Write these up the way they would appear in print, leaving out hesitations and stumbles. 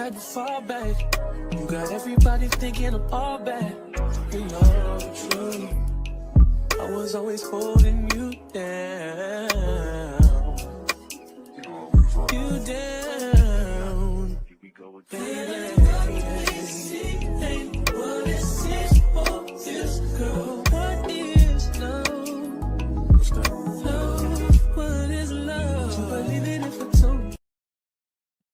had to fall back. You got everybody thinking I'm all bad. You know the truth. I was always holding you down. You down. Baby. Ain't what it seems for this girl. What is love? What's that? Love, what is love? You believe it if I told you.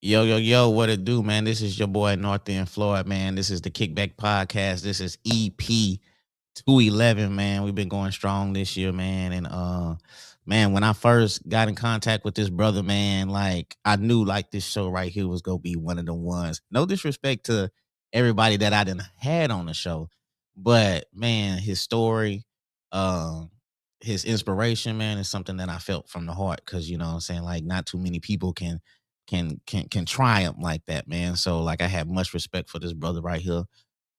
Yo, what it do, man? This is your boy North End Floyd, man. This is the Kickback podcast. This is Ep.211, man. We've been going strong this year, man. And man, when I first got in contact with this brother, man, like I knew like this show right here was gonna be one of the ones. No disrespect to everybody that I done had on the show, but man, his story, his inspiration, man, is something that I felt from the heart. Cause you know what I'm saying, like not too many people can triumph like that, man. So like I have much respect for this brother right here.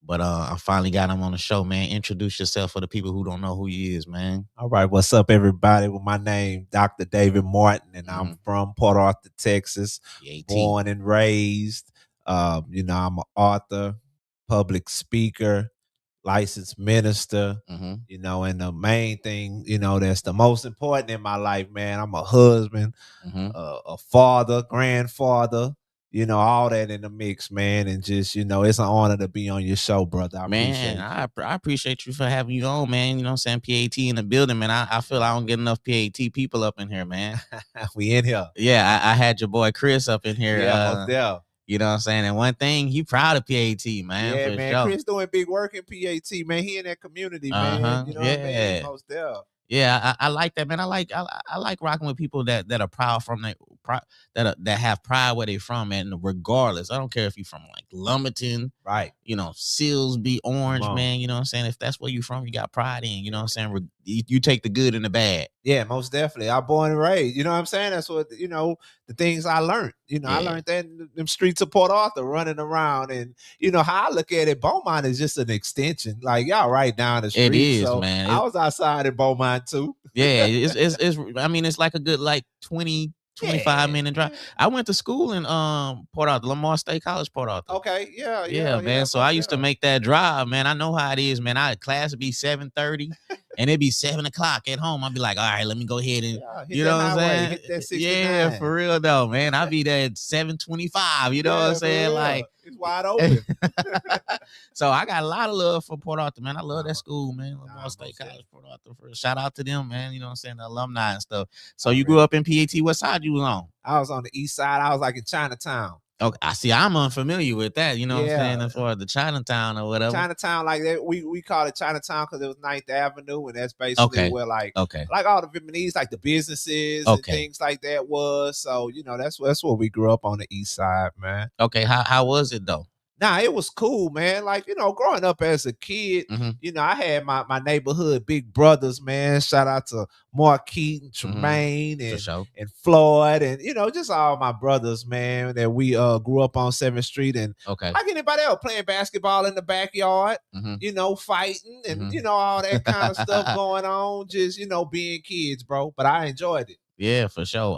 But I finally got him on the show, man. Introduce yourself for the people who don't know who he is, man. All right, what's up, everybody? Well, my name Dr. David Martin, and I'm from Port Arthur, Texas. Born and raised. I'm an author, public speaker, licensed minister. And the main thing, that's the most important in my life, man. I'm a husband, a father, grandfather. All that in the mix, man. And just, it's an honor to be on your show, brother. I appreciate you for having you on, man. You know what I'm saying? PAT in the building, man. I feel I don't get enough PAT people up in here, man. We in here. Yeah, I had your boy Chris up in here. Yeah, you know what I'm saying? And one thing, he proud of PAT, man. Yeah, for man. Sure. Chris doing big work in PAT, man. He in that community, man. You know what I mean? Most there. Yeah, I like that, man. I like rocking with people that are proud from that have pride where they from, and regardless, I don't care if you from like Lumberton, right? Silsby, Orange, man. You know what I'm saying? If that's where you from, you got pride in. You know what I'm saying? You take the good and the bad. Yeah, most definitely. I born and raised. You know what I'm saying? That's what the things I learned. I learned that in them streets of Port Arthur, running around, and how I look at it, Beaumont is just an extension. Like y'all right down the street. It is, so man. I was outside in Beaumont too. Yeah, it's. I mean, it's like a good 25 minute drive. I went to school in Port Arthur, Lamar State College, Port Arthur. Okay, yeah, man. So I used to make that drive, man. I know how it is, man. Class would be 7:30, and it'd be 7 o'clock at home. I'd be like, all right, let me go ahead and you know what I'm saying? Hit that 69. Yeah, for real though, man. I'd be there at 7:25. You know what I'm saying? Like it's wide open. So I got a lot of love for Port Arthur, man. I love that school, man. Lamar State College, Port Arthur. Shout out to them, man. You know what I'm saying? The alumni and stuff. So you grew up in PAT. What side you was on? I was on the east side. I was like in Chinatown. Okay, I see. I'm unfamiliar with that. You know what I'm saying? As far as the Chinatown or whatever. Chinatown, like that, we call it Chinatown because it was 9th Avenue, and that's basically where like all the Vietnamese, like the businesses and things like that was. So that's where we grew up on the east side, man. Okay, how was it though? Nah, it was cool, man. Like, growing up as a kid, I had my neighborhood big brothers, man. Shout out to Mark Keaton, Tremaine, and Floyd, and, just all my brothers, man, that we grew up on 7th Street. And like anybody else, playing basketball in the backyard, fighting and, all that kind of stuff going on. Just, being kids, bro. But I enjoyed it. Yeah, for sure.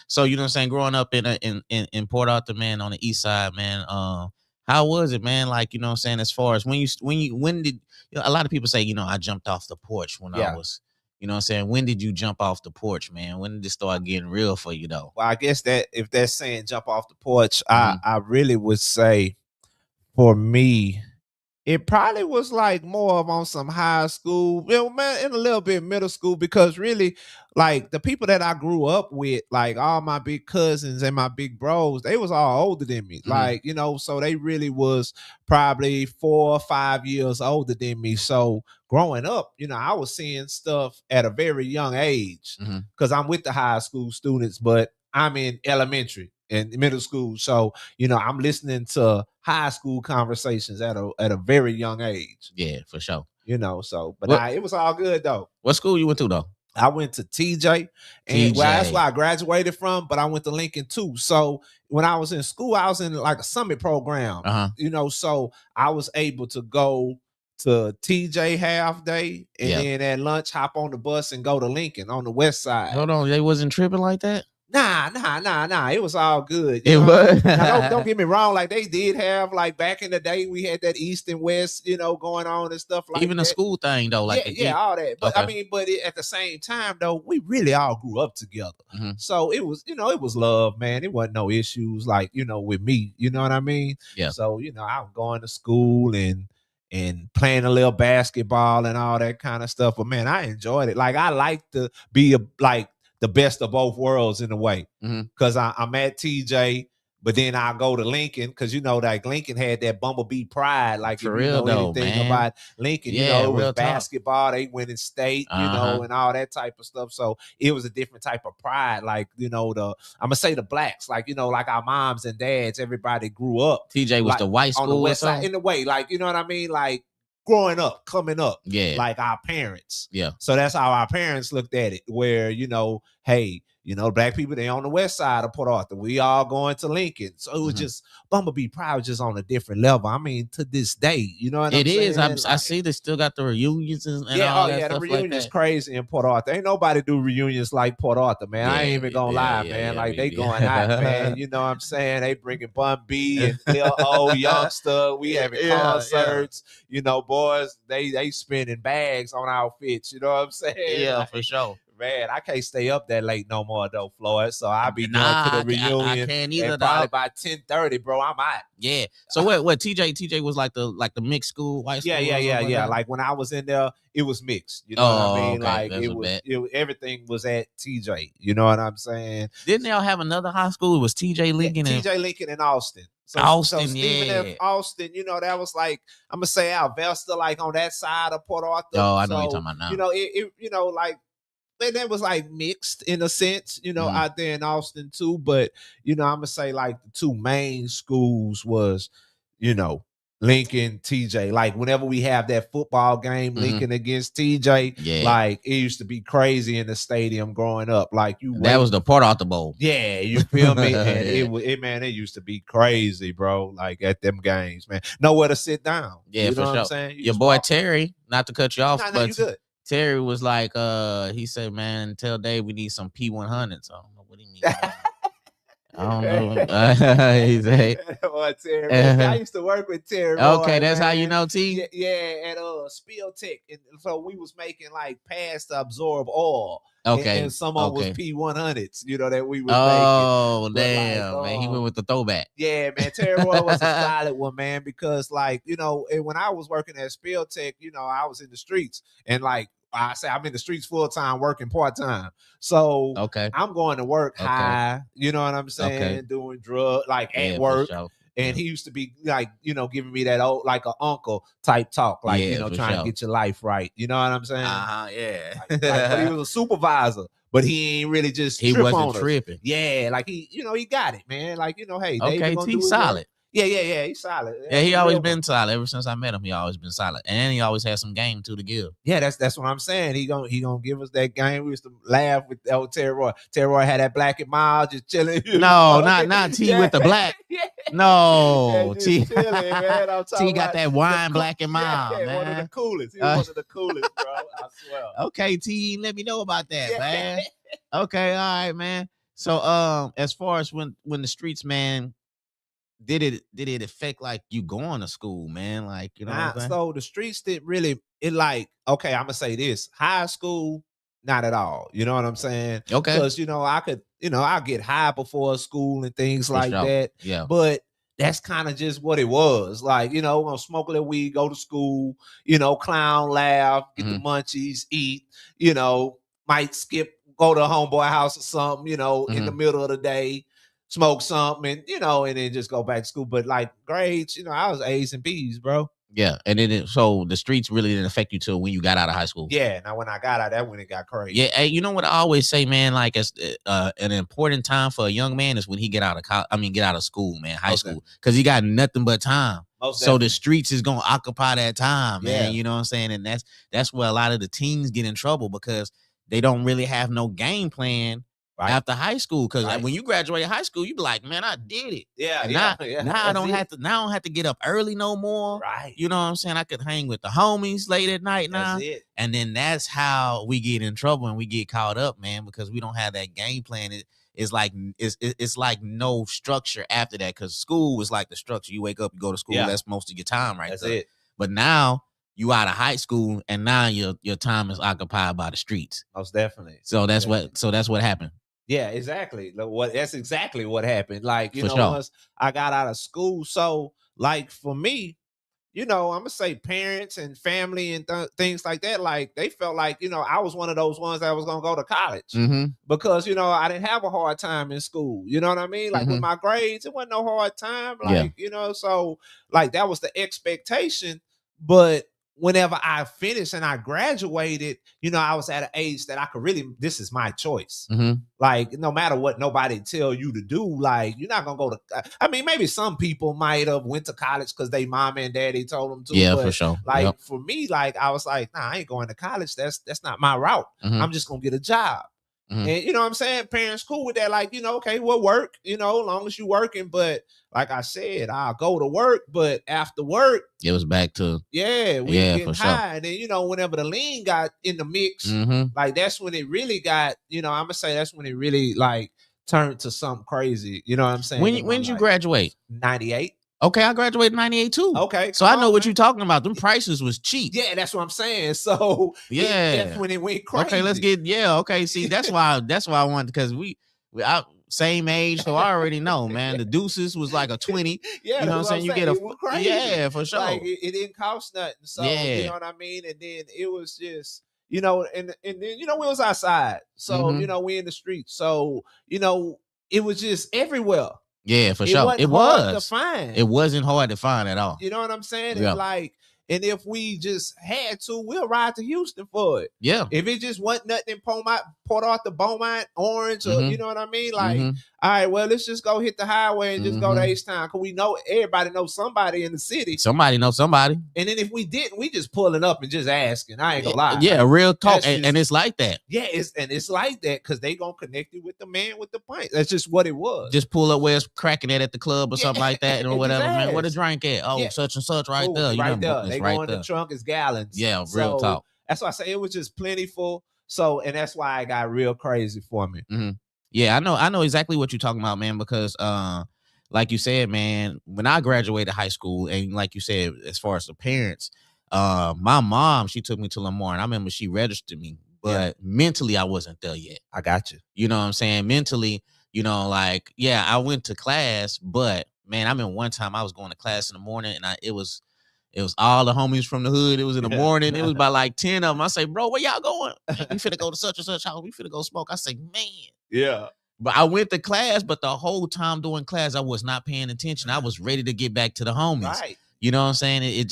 So, you know what I'm saying? Growing up in Port Arthur, man, on the east side, man, how was it, man? Like, you know what I'm saying, as far as when did a lot of people say, I jumped off the porch when I was, you know what I'm saying? When did you jump off the porch, man? When did it start getting real for you though? Well, I guess that if that's saying jump off the porch, I really would say for me, it probably was like more of on some high school, man, and a little bit middle school, because really, like the people that I grew up with, like all my big cousins and my big bros, they was all older than me. Like, so they really was probably 4 or 5 years older than me. So growing up, I was seeing stuff at a very young age because I'm with the high school students, but I'm in elementary and middle school. So, I'm listening to high school conversations at a very young age. Yeah, for sure. It was all good though. What school you went to though? I went to TJ, and that's where I graduated from, but I went to Lincoln too. So when I was in school, I was in like a summit program, so I was able to go to TJ half day and then at lunch hop on the bus and go to Lincoln on the west side. Hold on, they wasn't tripping like that? Nah. It was all good. It was. Now, don't get me wrong. Like they did have like back in the day, we had that East and West, going on and stuff like Even that. the school thing though, like all that. But okay. I mean, at the same time though, we really all grew up together. Mm-hmm. So it was, it was love, man. It wasn't no issues like with me. You know what I mean? Yeah. So I was going to school and playing a little basketball and all that kind of stuff. But man, I enjoyed it. Like I like to be like the best of both worlds in a way, because I'm at TJ, but then I go to Lincoln because like Lincoln had that Bumblebee pride. Like for if real you know though, anything man. about Lincoln, Yeah, it was real basketball. They went in state, and all that type of stuff. So it was a different type of pride. Like I'm gonna say the blacks, like like our moms and dads, everybody grew up. TJ was like, the white school on the west or something? side in the way, like you know what I mean, like growing up, coming up, yeah, like our parents. Yeah. So that's how our parents looked at it. Where hey. Black people, they on the west side of Port Arthur. We all going to Lincoln. So it was just Bumblebee Pride was just on a different level. I mean, to this day, you know what I'm saying? It is. I see they still got the reunions and all that stuff. The reunions like crazy in Port Arthur. Ain't nobody do reunions like Port Arthur, man. I ain't even gonna lie, man. Like they going out, man. You know what I'm saying? They bringing Bun B and little old youngster. We having concerts. Boys, they spending bags on outfits. You know what I'm saying? Yeah, like, for sure. Man, I can't stay up that late no more though, Floyd. So I'll be going to the reunion. I can't either. Probably by 10:30, bro. I'm out. Yeah. So what? TJ was like the mixed school, white school. Yeah. Like when I was in there, it was mixed. You know what I mean? Okay. Like everything was at TJ. You know what I'm saying? Didn't they all have another high school? It was TJ Lincoln TJ Lincoln and Austin. So Stephen F. Austin, that was like, I'm gonna say Alvesta, like on that side of Port Arthur. Oh, I know what you're talking about now. It like. And that was like mixed in a sense, out there in Austin too. But, I'm going to say like the two main schools was, Lincoln, TJ. Like whenever we have that football game, Lincoln against TJ, like it used to be crazy in the stadium growing up. Like that was the Port Arthur Bowl. Yeah, you feel me? And it used to be crazy, bro. Like at them games, man. Nowhere to sit down. Yeah, you know for what sure. I'm saying? Your boy Terry, not to cut you off, but you good. Terry was like, he said, man, tell Dave we need some P100s. I don't know what he means. I don't know. He said, Terry, I used to work with Terry. Okay, that's how you know T? Yeah, at Spill Tech. And so we was making like pads to absorb oil. Okay. And some of was P100s, that we was making. Oh, damn, man. He went with the throwback. Yeah, man. Terry Roy was a solid one, man, because like, and when I was working at Spill Tech, I was in the streets and like I say I'm in the streets full time, working part time. So I'm going to work high, you know what I'm saying? Doing drugs, like at work. Sure. And he used to be like, giving me that old, like an uncle type talk, like, trying to get your life right. You know what I'm saying? Yeah. But he was a supervisor, but he ain't really just he wasn't tripping. Yeah, like he got it, man. Like, hey, okay, T's solid. Yeah, he's solid. Yeah, he always been solid. Ever since I met him, he always been solid. And he always had some game too to give. Yeah, that's what I'm saying. He gonna give us that game. We used to laugh with old Terry Roy. Terry Roy had that black and mild just chilling. No, not T with the black. No, T. Chilling, man. I'm T got that wine black and mild, man. One of the coolest. He was one of the coolest, bro. I swear. Okay, T, let me know about that, man. Okay, all right, man. So as far as when the streets, man, did it affect like you going to school, man? Like, what I'm saying? So the streets didn't really, I'm gonna say this. High school, not at all. You know what I'm saying? Okay. Because I could, I'll get high before school and things like that. Yeah. But that's kind of just what it was. Like, we're gonna smoke a little weed, go to school, clown, laugh, get the munchies, eat, might skip, go to a homeboy house or something, in the middle of the day. Smoke something and then just go back to school. But like grades, I was A's and B's, bro. Yeah. And so the streets really didn't affect you till when you got out of high school. Yeah. Now when I got out, that when it got crazy. Yeah. Hey, you know what I always say, man? Like it's an important time for a young man is when he get out of school, man, high school, because he got nothing but time. So the streets is gonna occupy that time, man. You know what I'm saying? And that's where a lot of the teens get in trouble because they don't really have no game plan. Right. After high school, because when you graduate high school, you be like, man, I did it. Yeah, Now I don't have to. Now I don't have to get up early no more. Right. You know what I'm saying? I could hang with the homies late at night now. That's it. And then that's how we get in trouble and we get caught up, man, because we don't have that game plan. it's like it's like no structure after that, because school was like the structure. You wake up, you go to school, that's most of your time right That's there. it. But now you out of high school, and now your time is occupied by the streets. Most definitely. So that's what happened. Yeah, exactly. That's exactly what happened. Like, For sure. once I got out of school, so like for me, I'm gonna say parents and family and things like that, like they felt like, I was one of those ones that was gonna go to college because, I didn't have a hard time in school. You know what I mean? Like with my grades, it wasn't no hard time. Like, so like that was the expectation. But whenever I finished and I graduated, I was at an age that I could really, this is my choice. Like, no matter what nobody tell you to do, like, you're not gonna go to, I mean, maybe some people might have went to college because they mom and daddy told them to. Yeah, but for sure. Like for me, like I was like, nah, I ain't going to college. That's not my route. I'm just gonna get a job. And you know what I'm saying? Parents cool with that. Like, okay, we'll work, as long as you working. But like I said, I'll go to work. But after work, it was back to we getting high. And then, whenever the lean got in the mix, like that's when it really got, I'm gonna say that's when it really like turned to something crazy. You know what I'm saying? When did you graduate? 98. Okay, I graduated in 98 too. Okay. So I know what you're talking about. Them prices was cheap. Yeah, that's what I'm saying. So that's when it went crazy. Okay, let's get okay. See, that's why I wanted, because we same age, so I already know, man. The Deuces was like a 20. Yeah, you know what I'm saying? You get crazy. For sure. Like it didn't cost nothing. So you know what I mean? And then it was just, and then we was outside. So, we in the streets. So, it was just everywhere. Yeah, for sure. It was hard to find. It wasn't hard to find at all. You know what I'm saying? Yeah. It's like, and if we just had to, we'll ride to Houston for it. Yeah. If it just wasn't nothing in Port Arthur, Beaumont, Orange, or you know what I mean? Like, all right, well, let's just go hit the highway and just go to H-Town. Because we know everybody knows somebody in the city. Somebody knows somebody. And then if we didn't, we just pulling up and just asking. I ain't gonna lie. Yeah, real talk. And it's like that. Yeah, it's like that because they gonna connect you with the man with the pint. That's just what it was. Just pull up where it's cracking at the club or something like that, or whatever, man. Where the drink at? Oh, such and such right there. Right there. They go in the trunk, it's gallons. Yeah, real talk. That's why I say it was just plentiful. So, and that's why it got real crazy for me. Yeah, I know exactly what you're talking about, man, because like you said, man, when I graduated high school, and like you said, as far as the parents, my mom, she took me to Lamar, and I remember she registered me, but mentally I wasn't there yet. I got you. You know what I'm saying? Mentally, like, yeah, I went to class, but man, I remember one time I was going to class in the morning, and it was all the homies from the hood. It was in the morning. It was about like 10 of them. I say, bro, where y'all going? We finna go to such and such house. We finna go smoke. I say, man. Yeah. But I went to class, but the whole time doing class, I was not paying attention. I was ready to get back to the homies. Right. You know what I'm saying?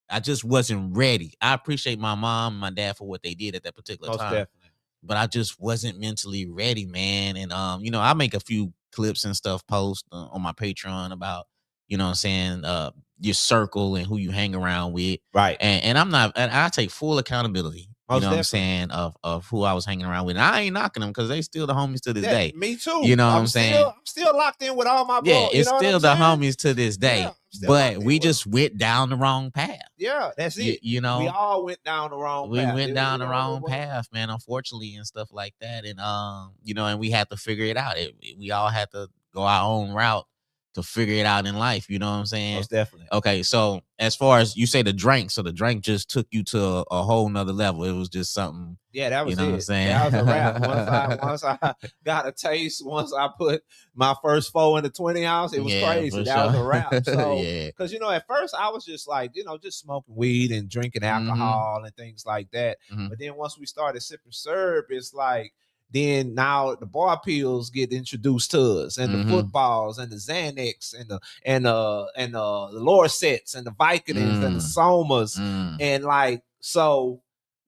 I just wasn't ready. I appreciate my mom and my dad for what they did at that particular time. Definitely. But I just wasn't mentally ready, man. And I make a few clips and stuff post on my Patreon about, you know what I'm saying, your circle and who you hang around with. Right. And I take full accountability. You know what I'm saying, of who I was hanging around with. And I ain't knocking them because they still the homies to this day. Me too. You know what I'm saying? I'm still locked in with all my bros. Yeah, it's still the homies to this day. Yeah, but we just went down the wrong path. Yeah, that's it. You know, we all went down the wrong path. We went down the wrong path, man, unfortunately, and stuff like that. And and we had to figure it out. We all had to go our own route to figure it out in life. You know what I'm saying? Most definitely. Okay, so as far as you say the drink, so the drink just took you to a whole nother level. It was just something. Yeah, that was you know it. what I'm saying? That was a wrap. Once I got a taste, once I put my first 4 in the 20 ounce, it was crazy. That was a wrap. So, because at first I was just like, just smoking weed and drinking alcohol and things like that. But then once we started sipping syrup, it's like, then now the bar pills get introduced to us, and the footballs and the Xanax and the Lorsets and the Vicodins and the Somas, and like, so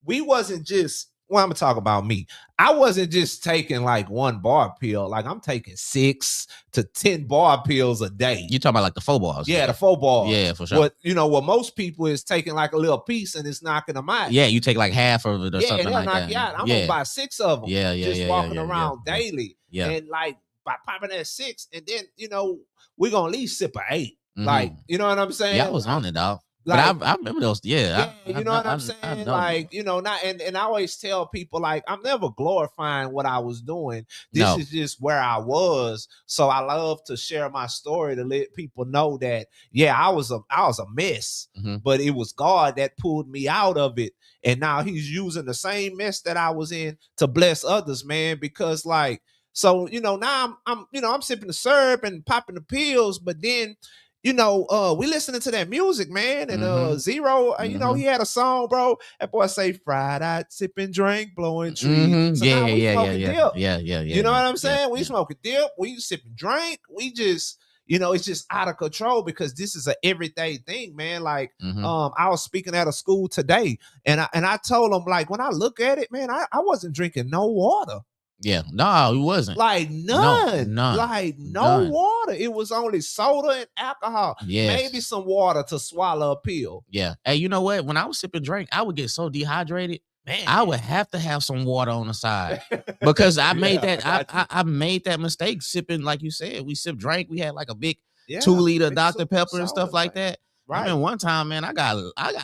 we wasn't just. Well, I'm gonna talk about me. I wasn't just taking like one bar pill. Like I'm taking 6 to 10 bar pills a day. You talking about like the 4 bars? Yeah, the 4 bars. Yeah, for sure. What what most people is taking like a little piece and it's knocking them out. Yeah, you take like half of it or something like that. Yeah, I'm gonna buy 6 of them. Just walking around daily. Yeah, and like by popping that 6, and then we're gonna at least sip a 8. Like, you know what I'm saying? Yeah, I was on it, dog. But I remember those. Yeah, you know what I'm saying? Like, you know, not and I always tell people, like, I'm never glorifying what I was doing. This is just where I was. So I love to share my story to let people know that, yeah, I was a mess, but it was God that pulled me out of it. And now he's using the same mess that I was in to bless others, man. Because, like, so, you know, now I'm sipping the syrup and popping the pills, but then, you know, we listening to that music, man. And Zero, you know, he had a song, bro. That boy say fried out, sipping drink, blowing trees. So now we smoking dip. Yeah. You know what I'm saying? We smoking dip, we sipping drink, we just, you know, it's just out of control because this is an everyday thing, man. Like, I was speaking at a school today, and I told them, like, when I look at it, man, I wasn't drinking no water. Yeah, no, it wasn't. Like none. Like no water. It was only soda and alcohol. Yes. Maybe some water to swallow a pill. Yeah. Hey, you know what? When I was sipping drink, I would get so dehydrated. Man. I would have to have some water on the side because I made that. I made that mistake sipping, like you said. We sipped drink. We had like a big 2-liter Dr. Pepper and stuff like that. Right. I mean, one time, man, I got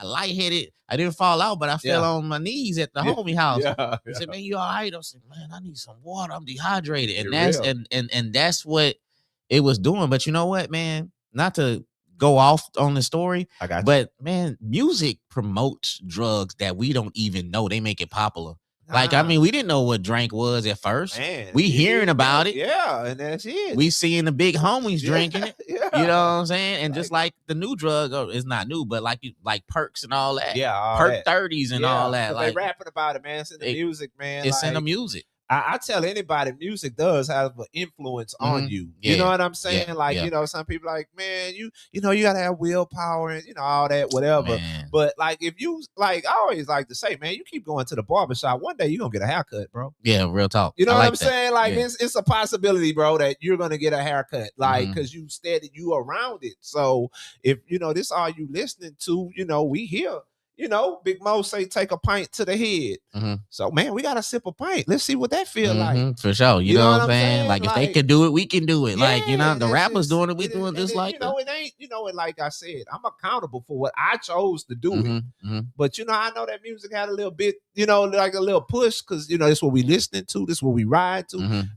lightheaded. I didn't fall out, but I fell on my knees at the homie house. He said, "Man, you all right?" I said, "Man, I need some water. I'm dehydrated." And that's and that's what it was doing. But you know what, man? Not to go off on the story, I got you. But man, music promotes drugs that we don't even know. They make it popular. Like, I mean, we didn't know what drink was at first. Man, we hearing about it. Yeah, and that's it. We seeing the big homies drinking it. You know what I'm saying? And just like the new drug, it's not new, but like perks and all that. Yeah, all perk 30s and all that. Like, they rapping about it, man. It's in the music, man. It's in the music. I tell anybody, music does have an influence on you. You know what I'm saying? You know, some people like, man, you know, you gotta have willpower and, you know, all that, whatever. Man. But like, if you, like, I always like to say, man, you keep going to the barbershop, one day you're gonna get a haircut, bro. Yeah, real talk. You know what I'm saying? Like, it's a possibility, bro, that you're gonna get a haircut, like, because you around it. So if, you know, this all you listening to, you know, we here. You know, Big Mo say take a pint to the head. So, man, we got to sip a pint. Let's see what that feel like. For sure. You know what I'm saying? Like, if they can do it, we can do it. Yeah, like, you know, the rappers doing it, we doing just like that. You know, it ain't, you know, and like I said, I'm accountable for what I chose to do it. But, you know, I know that music had a little bit, you know, like a little push because, you know, this is what we listening to. This is what we ride to.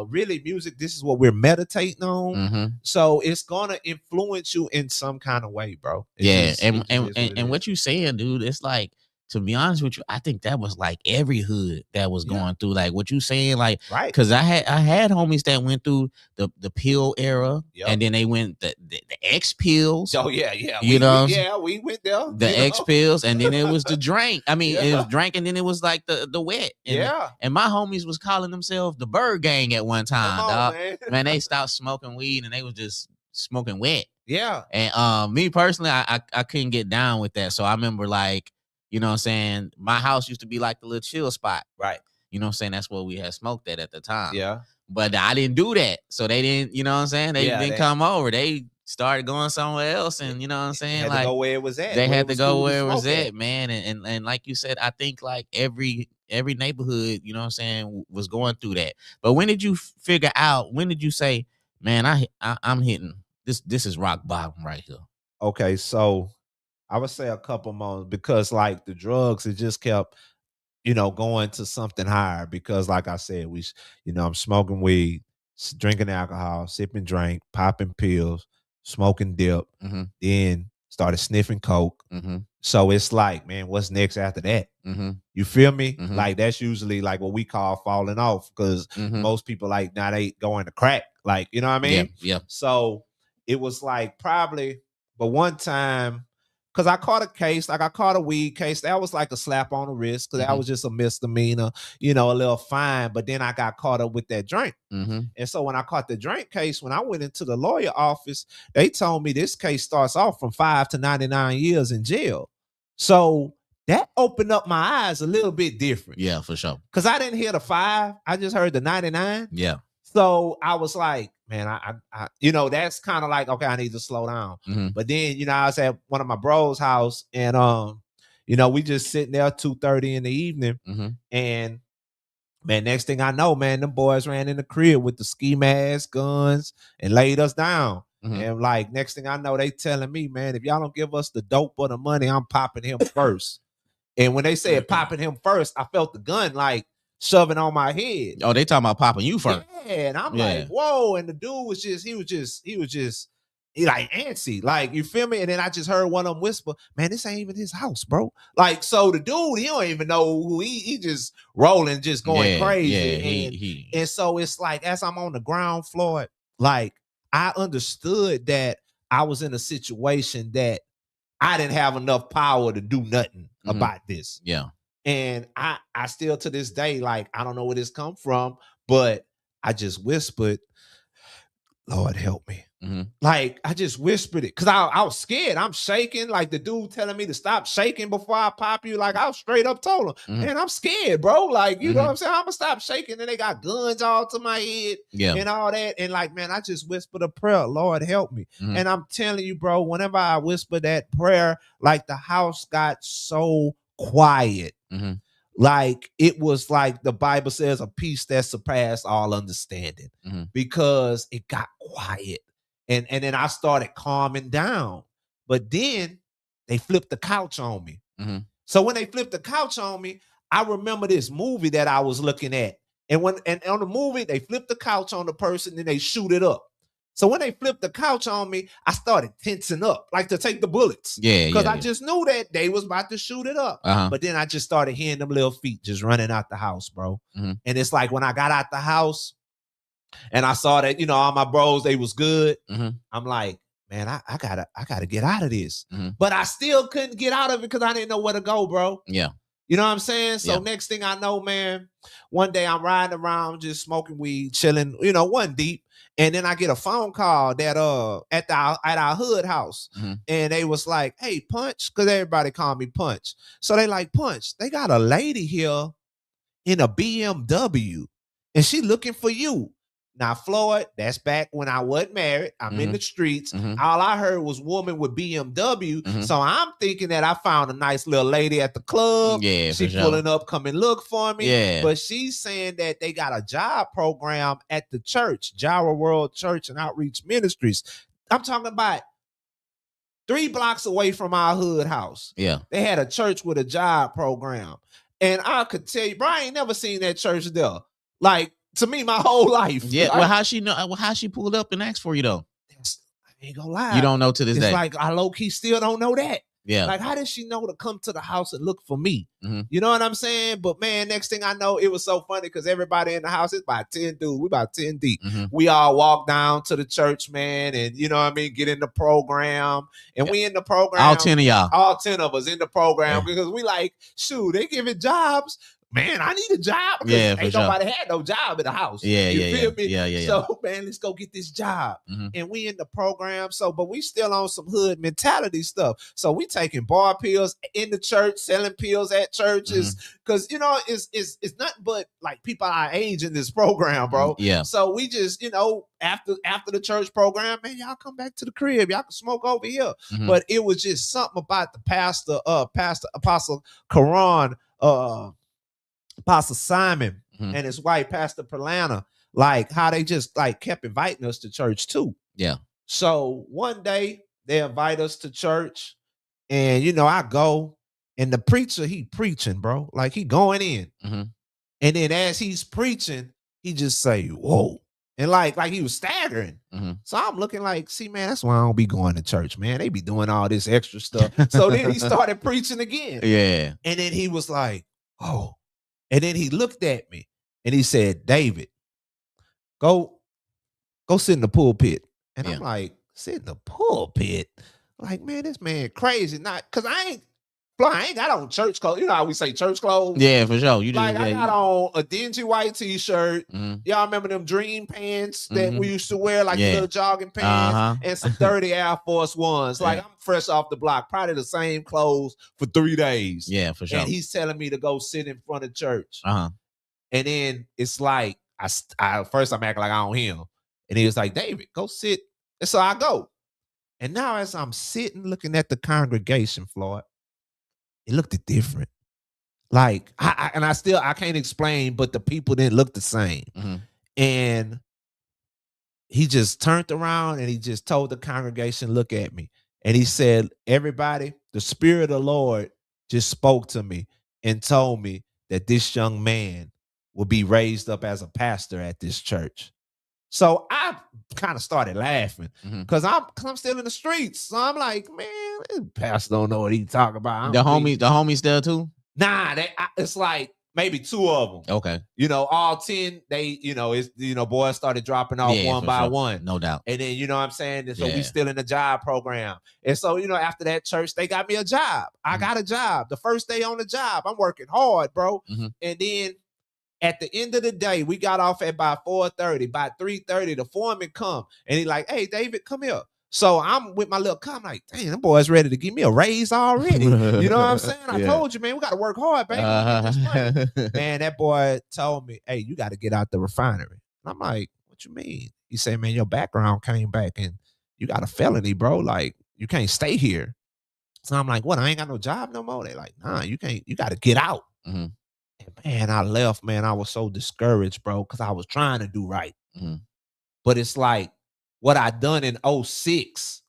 Really, music, this is what we're meditating on. So it's going to influence you in some kind of way, bro. And what you saying, dude, it's like, to be honest with you, I think that was like every hood that was going through, like what you saying, like, right? Because I had homies that went through the pill era, and then they went the X pills. Oh yeah, you know, we went there. The X pills, and then it was the drink. I mean, it was drink, and then it was like the wet. And, and my homies was calling themselves the Bird Gang at one time. Dog. Man, they stopped smoking weed and they was just smoking wet. Yeah. And me personally, I couldn't get down with that. So I remember, like, you know what I'm saying, my house used to be like the little chill spot. Right. You know what I'm saying? That's where we had smoked at the time. Yeah. But I didn't do that. So they didn't, you know what I'm saying? They didn't come over. They started going somewhere else, and you know what I'm saying? Had like, to go where it was at. They had to go where it was at, man. And like you said, I think like every neighborhood, you know what I'm saying, was going through that. But when did you figure out, when did you say, man, I'm hitting this is rock bottom right here? Okay, so I would say a couple months, because like the drugs, it just kept, you know, going to something higher, because like I said, you know, I'm smoking weed, drinking alcohol, sipping drink, popping pills, smoking dip, then started sniffing coke. So it's like, man, what's next after that? You feel me? Like that's usually like what we call falling off, because most people like now they going to crack, like, you know what I mean? Yeah. So it was like probably, but one time, because I caught a case, like I caught a weed case. That was like a slap on the wrist, because that was just a misdemeanor, you know, a little fine. But then I got caught up with that drink. And so when I caught the drink case, when I went into the lawyer office, they told me this case starts off from 5 to 99 years in jail. So that opened up my eyes a little bit different. Yeah, for sure. Because I didn't hear the 5. I just heard the 99. Yeah. So I was like, man, I you know, that's kind of like, okay, I need to slow down. But then, you know, I was at one of my bros' house, and you know, we just sitting there 2:30 in the evening, and man, next thing I know, man, them boys ran in the crib with the ski mask, guns, and laid us down. And like next thing I know, they telling me, man, if y'all don't give us the dope or the money, I'm popping him first. And when they said popping him first, I felt the gun like shoving on my head. Oh, they talking about popping you first. Yeah, and I'm like, whoa. And the dude was just, he like antsy. Like, you feel me? And then I just heard one of them whisper, man, this ain't even his house, bro. Like, so the dude, he don't even know who he just rolling, just going crazy. And so it's like, as I'm on the ground floor, like, I understood that I was in a situation that I didn't have enough power to do nothing about this. Yeah. And I still to this day, like, I don't know where this come from, but I just whispered, Lord help me. Like, I just whispered it because I was scared. I'm shaking, like the dude telling me to stop shaking before I pop you. Like, I was straight up told him, man, I'm scared, bro. Like, you know what I'm saying? I'm gonna stop shaking. And they got guns all to my head and all that. And like, man, I just whispered a prayer, Lord help me. And I'm telling you, bro, whenever I whisper that prayer, like the house got so quiet. Like, it was like the Bible says, a peace that surpassed all understanding, because it got quiet. And then I started calming down. But then they flipped the couch on me. So when they flipped the couch on me, I remember this movie that I was looking at. And on the movie, they flipped the couch on the person and they shoot it up. So when they flipped the couch on me, I started tensing up, like to take the bullets. Because I just knew that they was about to shoot it up. But then I just started hearing them little feet just running out the house, bro. And it's like when I got out the house and I saw that, you know, all my bros, they was good. I'm like, man, I gotta get out of this. But I still couldn't get out of it because I didn't know where to go, bro. You know what I'm saying? So next thing I know, man, one day I'm riding around just smoking weed, chilling, you know, one deep. And then I get a phone call that at our hood house. And they was like, hey, Punch, because everybody called me Punch. So they like, Punch, they got a lady here in a BMW and she looking for you. Now, Floyd, that's back when I wasn't married. I'm in the streets. All I heard was woman with BMW. So I'm thinking that I found a nice little lady at the club. She pulling up, come and look for me. But she's saying that they got a job program at the church, Jara World Church and Outreach Ministries. I'm talking about 3 blocks away from our hood house. They had a church with a job program. And I could tell you, bro, I ain't never seen that church there. Like, to me, my whole life. Like, well, how she know? How she pulled up and asked for you though? I ain't gonna lie. You don't know to this day. It's like I low key still don't know that. Yeah. Like, how did she know to come to the house and look for me? You know what I'm saying? But man, next thing I know, it was so funny because everybody in the house, it's about 10 dudes. We about 10 deep. We all walk down to the church, man, and you know what I mean, get in the program. And we in the program. All 10 of y'all. All 10 of us in the program because we like, shoot, they giving jobs. Man, I need a job. Ain't nobody had no job in the house. You feel me? Yeah. So, man, let's go get this job. And we in the program. So, but we still on some hood mentality stuff. So we taking bar pills in the church, selling pills at churches. Because, you know, it's nothing but like people our age in this program, bro. So we just, you know, after the church program, man, y'all come back to the crib. Y'all can smoke over here. But it was just something about the pastor, Apostle Karan, Apostle Simon and his wife, Pastor Perlana, like how they just like kept inviting us to church too. So one day they invite us to church and, you know, I go and the preacher, he preaching, bro. Like he going in. And then as he's preaching, he just say, whoa. And like he was staggering. So I'm looking like, see, man, that's why I don't be going to church, man. They be doing all this extra stuff. So then he started preaching again. And then he was like, oh. And then he looked at me and he said, David, go sit in the pulpit. And I'm like, sit in the pulpit? Like, man, this man crazy. Not because I ain't got on church clothes. You know how we say church clothes? Yeah, for sure. You like, I got on a dingy white t-shirt. Y'all remember them dream pants that we used to wear, like the little jogging pants, and some dirty Air Force Ones. Like, I'm fresh off the block, probably the same clothes for 3 days. Yeah, for sure. And he's telling me to go sit in front of church. And then it's like, first I'm acting like I don't hear him. And he was like, David, go sit. And so I go. And now as I'm sitting looking at the congregation, Floyd, it looked different. Like, I can't explain, but the people didn't look the same. And he just turned around and he just told the congregation, look at me. And he said, everybody, the Spirit of the Lord just spoke to me and told me that this young man will be raised up as a pastor at this church. So I kind of started laughing because I'm still in the streets. So I'm like, man, this pastor don't know what he talking about. The homies there too? Nah, it's like maybe 2 of them. Okay. All 10, they, it's, boys started dropping off one by one. No doubt. And then, you know what I'm saying? And so we still in the job program. And so, after that church, they got me a job. I got a job. The first day on the job, I'm working hard, bro. And then at the end of the day, we got off at about 4:30. By 3:30, the foreman come. And he like, hey, David, come here. So I'm with my little car. I'm like, dang, them boys ready to give me a raise already. You know what I'm saying? I told you, man, we got to work hard, baby. Man, that boy told me, hey, you got to get out the refinery. And I'm like, what you mean? He said, man, your background came back and you got a felony, bro. Like, you can't stay here. So I'm like, what? I ain't got no job no more. They like, nah, you can't. You got to get out. And man, I left, man. I was so discouraged, bro, because I was trying to do right. But it's like what I done in 2006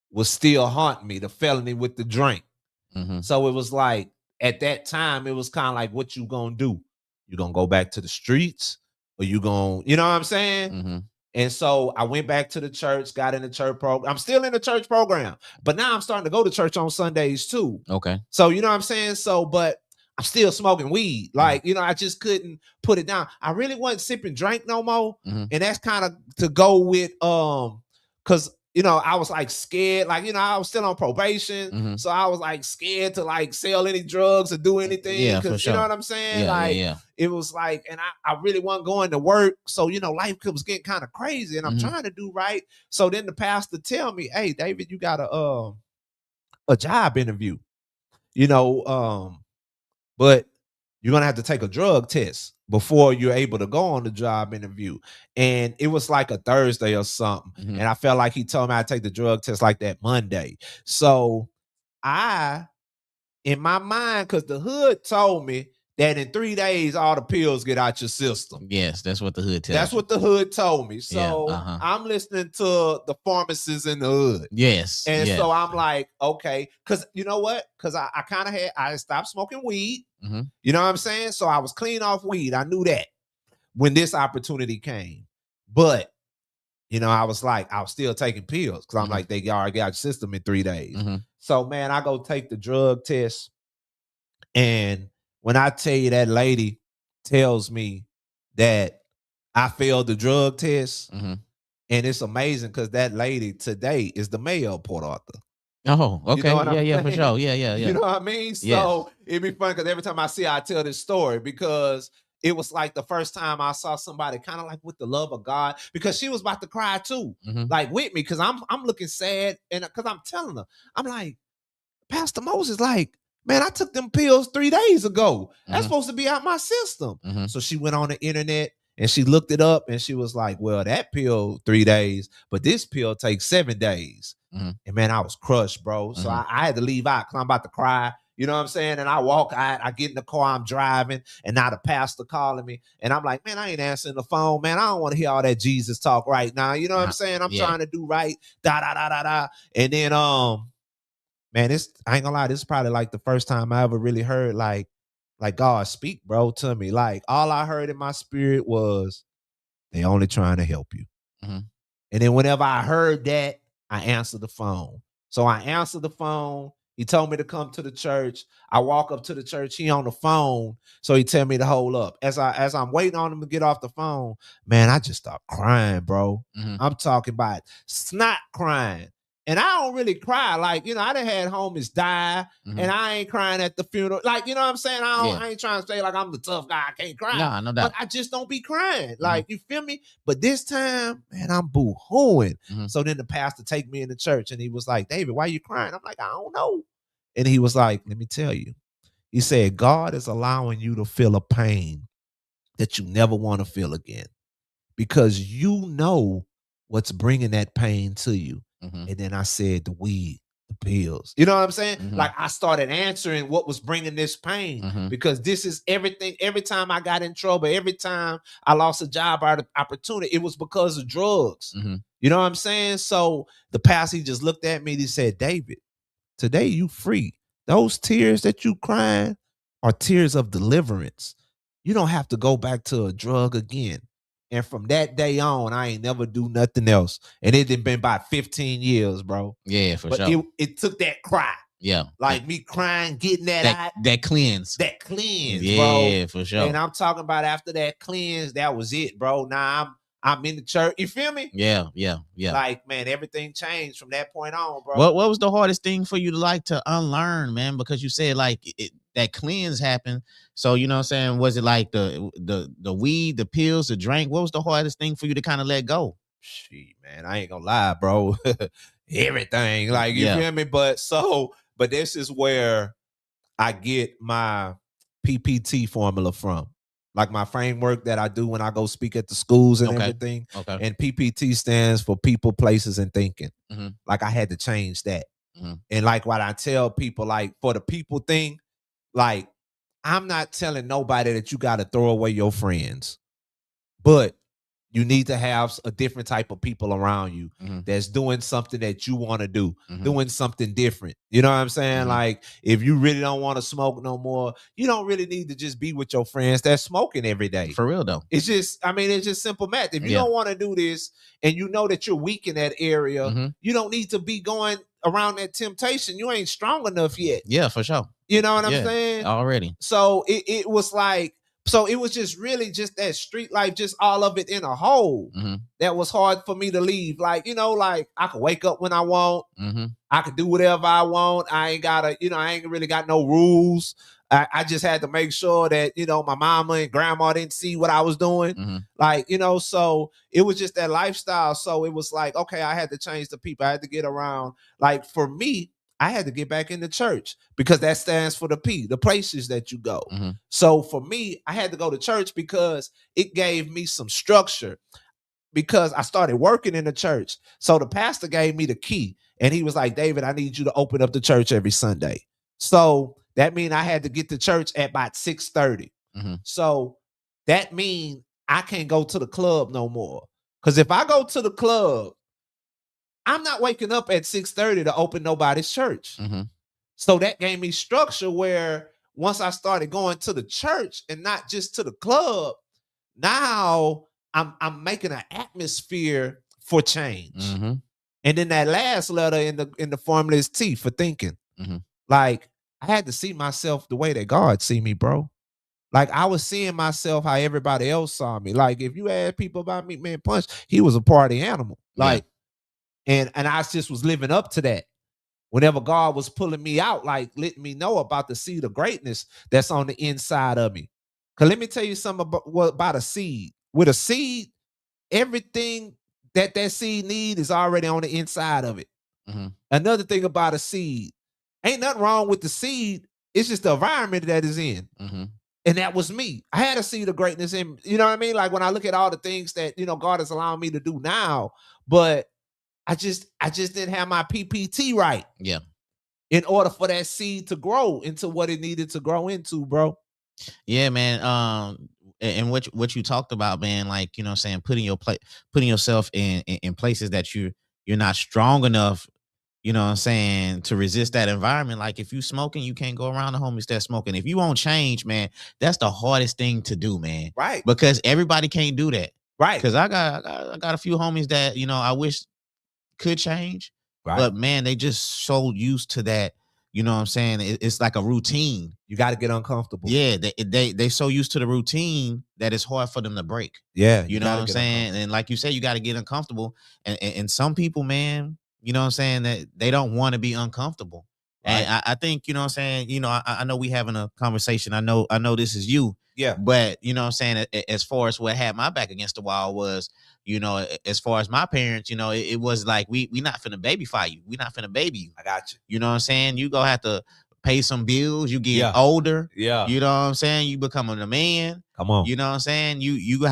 was still haunting me, the felony with the drink. So it was like, at that time, it was kind of like, what you gonna do? You gonna go back to the streets? Or you gonna, you know what I'm saying? And so I went back to the church, got in the church program. I'm still in the church program, but now I'm starting to go to church on Sundays too. Okay. So, you know what I'm saying? So, but I'm still smoking weed. Like, I just couldn't put it down. I really wasn't sipping drink no more. And that's kind of to go with, because, I was like scared. Like, I was still on probation. So I was like scared to like sell any drugs or do anything. Yeah, Because for sure. you know what I'm saying? It was like, and I really wasn't going to work. So, life was getting kind of crazy and I'm trying to do right. So then the pastor tell me, hey, David, you got a job interview, but you're going to have to take a drug test before you're able to go on the job interview. And it was like a Thursday or something. And I felt like he told me I'd take the drug test like that Monday. So in my mind, because the hood told me that in 3 days, all the pills get out your system. Yes, that's what the hood tells That's you. what the hood told me. So I'm listening to the pharmacists in the hood. Yes. And so I'm like, okay, because you know what? Because I stopped smoking weed. You know what I'm saying? So I was clean off weed. I knew that when this opportunity came. But, I was still taking pills because I'm like, they already got your system in 3 days. So, man, I go take the drug test. And when I tell you that lady tells me that I failed the drug test, and it's amazing because that lady today is the mayor of Port Arthur. Oh, okay. You know what I'm for saying? sure. Yeah. You know what I mean? So it'd be fun because every time I see her, I tell this story because it was like the first time I saw somebody kind of like with the love of God, because she was about to cry too, like with me, because I'm looking sad, and because I'm telling her, I'm like, Pastor Moses, like, man, I took them pills 3 days ago. That's supposed to be out my system. So she went on the internet and she looked it up and she was like, well, that pill 3 days, but this pill takes 7 days. And man, I was crushed, bro. So I had to leave out because I'm about to cry. You know what I'm saying? And I walk out, I get in the car, I'm driving, and now the pastor calling me. And I'm like, man, I ain't answering the phone, man. I don't want to hear all that Jesus talk right now. You know what I'm saying? I'm trying to do right. And then man, I ain't gonna lie, this is probably like the first time I ever really heard like God speak, bro, to me. Like all I heard in my spirit was, they only trying to help you. And then whenever I heard that, I answered the phone. So I answered the phone. He told me to come to the church. I walk up to the church. He on the phone. So he tell me to hold up. As I'm waiting on him to get off the phone, man, I just start crying, bro. I'm talking about snot crying. And I don't really cry. Like, I done had homies die, and I ain't crying at the funeral. Like, you know what I'm saying? I ain't trying to say like I'm the tough guy. I can't cry. Nah, no doubt. But I just don't be crying. Like, you feel me? But this time, man, I'm boo-hooing. So then the pastor take me in the church, and he was like, David, why you crying? I'm like, I don't know. And he was like, let me tell you. He said, God is allowing you to feel a pain that you never want to feel again, because you know what's bringing that pain to you. And then I said, the weed, the the pills. You know what I'm saying? Mhm. Like I started answering what was bringing this pain Mhm. because this is everything. Every time I got in trouble, every time I lost a job opportunity, it was because of drugs. Mhm. You know what I'm saying? So the pastor, he just looked at me and he said, David, today you free. Those tears that you crying are tears of deliverance. You don't have to go back to a drug again. And from that day on, I ain't never do nothing else. And it had been about 15 years, bro. Yeah, for But sure. it took that cry. Yeah. Like me crying, getting that out. That cleanse. That cleanse, Yeah, bro. for sure. And I'm talking about after that cleanse, that was it, bro. Now I'm in the church. You feel me? Yeah. Like, man, everything changed from that point on, bro. What was the hardest thing for you to like to unlearn, man? Because you said like that cleanse happened. So you know what I'm saying? Was it like the weed, the pills, the drink? What was the hardest thing for you to kind of let go? Shit, man, I ain't gonna lie, bro. Everything, like you feel me? But this is where I get my PPT formula from. Like my framework that I do when I go speak at the schools and everything. Okay. And PPT stands for people, places, and thinking. Mm-hmm. Like I had to change that. Mm-hmm. And like what I tell people, like for the people thing, like I'm not telling nobody that you got to throw away your friends, but you need to have a different type of people around you that's doing something that you want to do, doing something different. You know what I'm saying? Like if you really don't want to smoke no more, you don't really need to just be with your friends that's smoking every day. For real though. It's just, I mean, it's just simple math. If you don't want to do this and you know that you're weak in that area, you don't need to be going around that temptation. You ain't strong enough yet. Yeah, for sure. You know what I'm saying? Already. So it was like, so it was just really just that street life, just all of it in a whole. That was hard for me to leave. Like, you know, like I could wake up when I want. I could do whatever I want. I ain't gotta, you know, I ain't really got no rules. I just had to make sure that, you know, my mama and grandma didn't see what I was doing. Like, you know, so it was just that lifestyle. So it was like, okay, I had to change the people. I had to get around. Like for me, I had to get back into church because that stands for the P, the places that you go. So for me, I had to go to church because it gave me some structure because I started working in the church. So the pastor gave me the key and he was like, David, I need you to open up the church every Sunday. So that means I had to get to church at about 6:30. So that means I can't go to the club no more. Because if I go to the club, I'm not waking up at 6:30 to open nobody's church. So that gave me structure where once I started going to the church and not just to the club, now I'm making an atmosphere for change. And then that last letter in the formula is T for thinking. Like I had to see myself the way that God see me, bro. Like I was seeing myself how everybody else saw me. Like if you ask people about me, man, Punch, he was a party animal. Like, and I just was living up to that. Whenever God was pulling me out, like letting me know about the seed of greatness that's on the inside of me. Cause let me tell you something about a seed. With a seed, everything that seed need is already on the inside of it. Another thing about a seed, ain't nothing wrong with the seed. It's just the environment that is in. And that was me. I had a seed of greatness in, you know what I mean? Like when I look at all the things that, you know, God is allowing me to do now, but I just didn't have my PPT right. Yeah. In order for that seed to grow into what it needed to grow into, bro. Yeah, man. And what you talked about, man, like, you know what I'm saying, putting yourself in places that you're not strong enough, you know what I'm saying, to resist that environment. Like if you smoking, you can't go around the homies that smoking. If you won't change, man, that's the hardest thing to do, man. Right. Because everybody can't do that. Right. Because I got a few homies that, you know, I wish could change. Right. But man, they just so used to that. You know what I'm saying? It's like a routine. You got to get uncomfortable. Yeah, they so used to the routine that it's hard for them to break. Yeah, you know what I'm saying? And like you said, you got to get uncomfortable. And some people, man, you know what I'm saying, that they don't want to be uncomfortable. Right. And I think, you know what I'm saying, you know, I know we having a conversation. I know this is you. Yeah. But, you know what I'm saying, as far as what had my back against the wall was, you know, as far as my parents, you know, it was like, we not finna babyfy you. We not finna baby you. I got you. You know what I'm saying? You gonna have to pay some bills. You get older. Yeah. You know what I'm saying? You becoming a man. Come on. You know what I'm saying? You gonna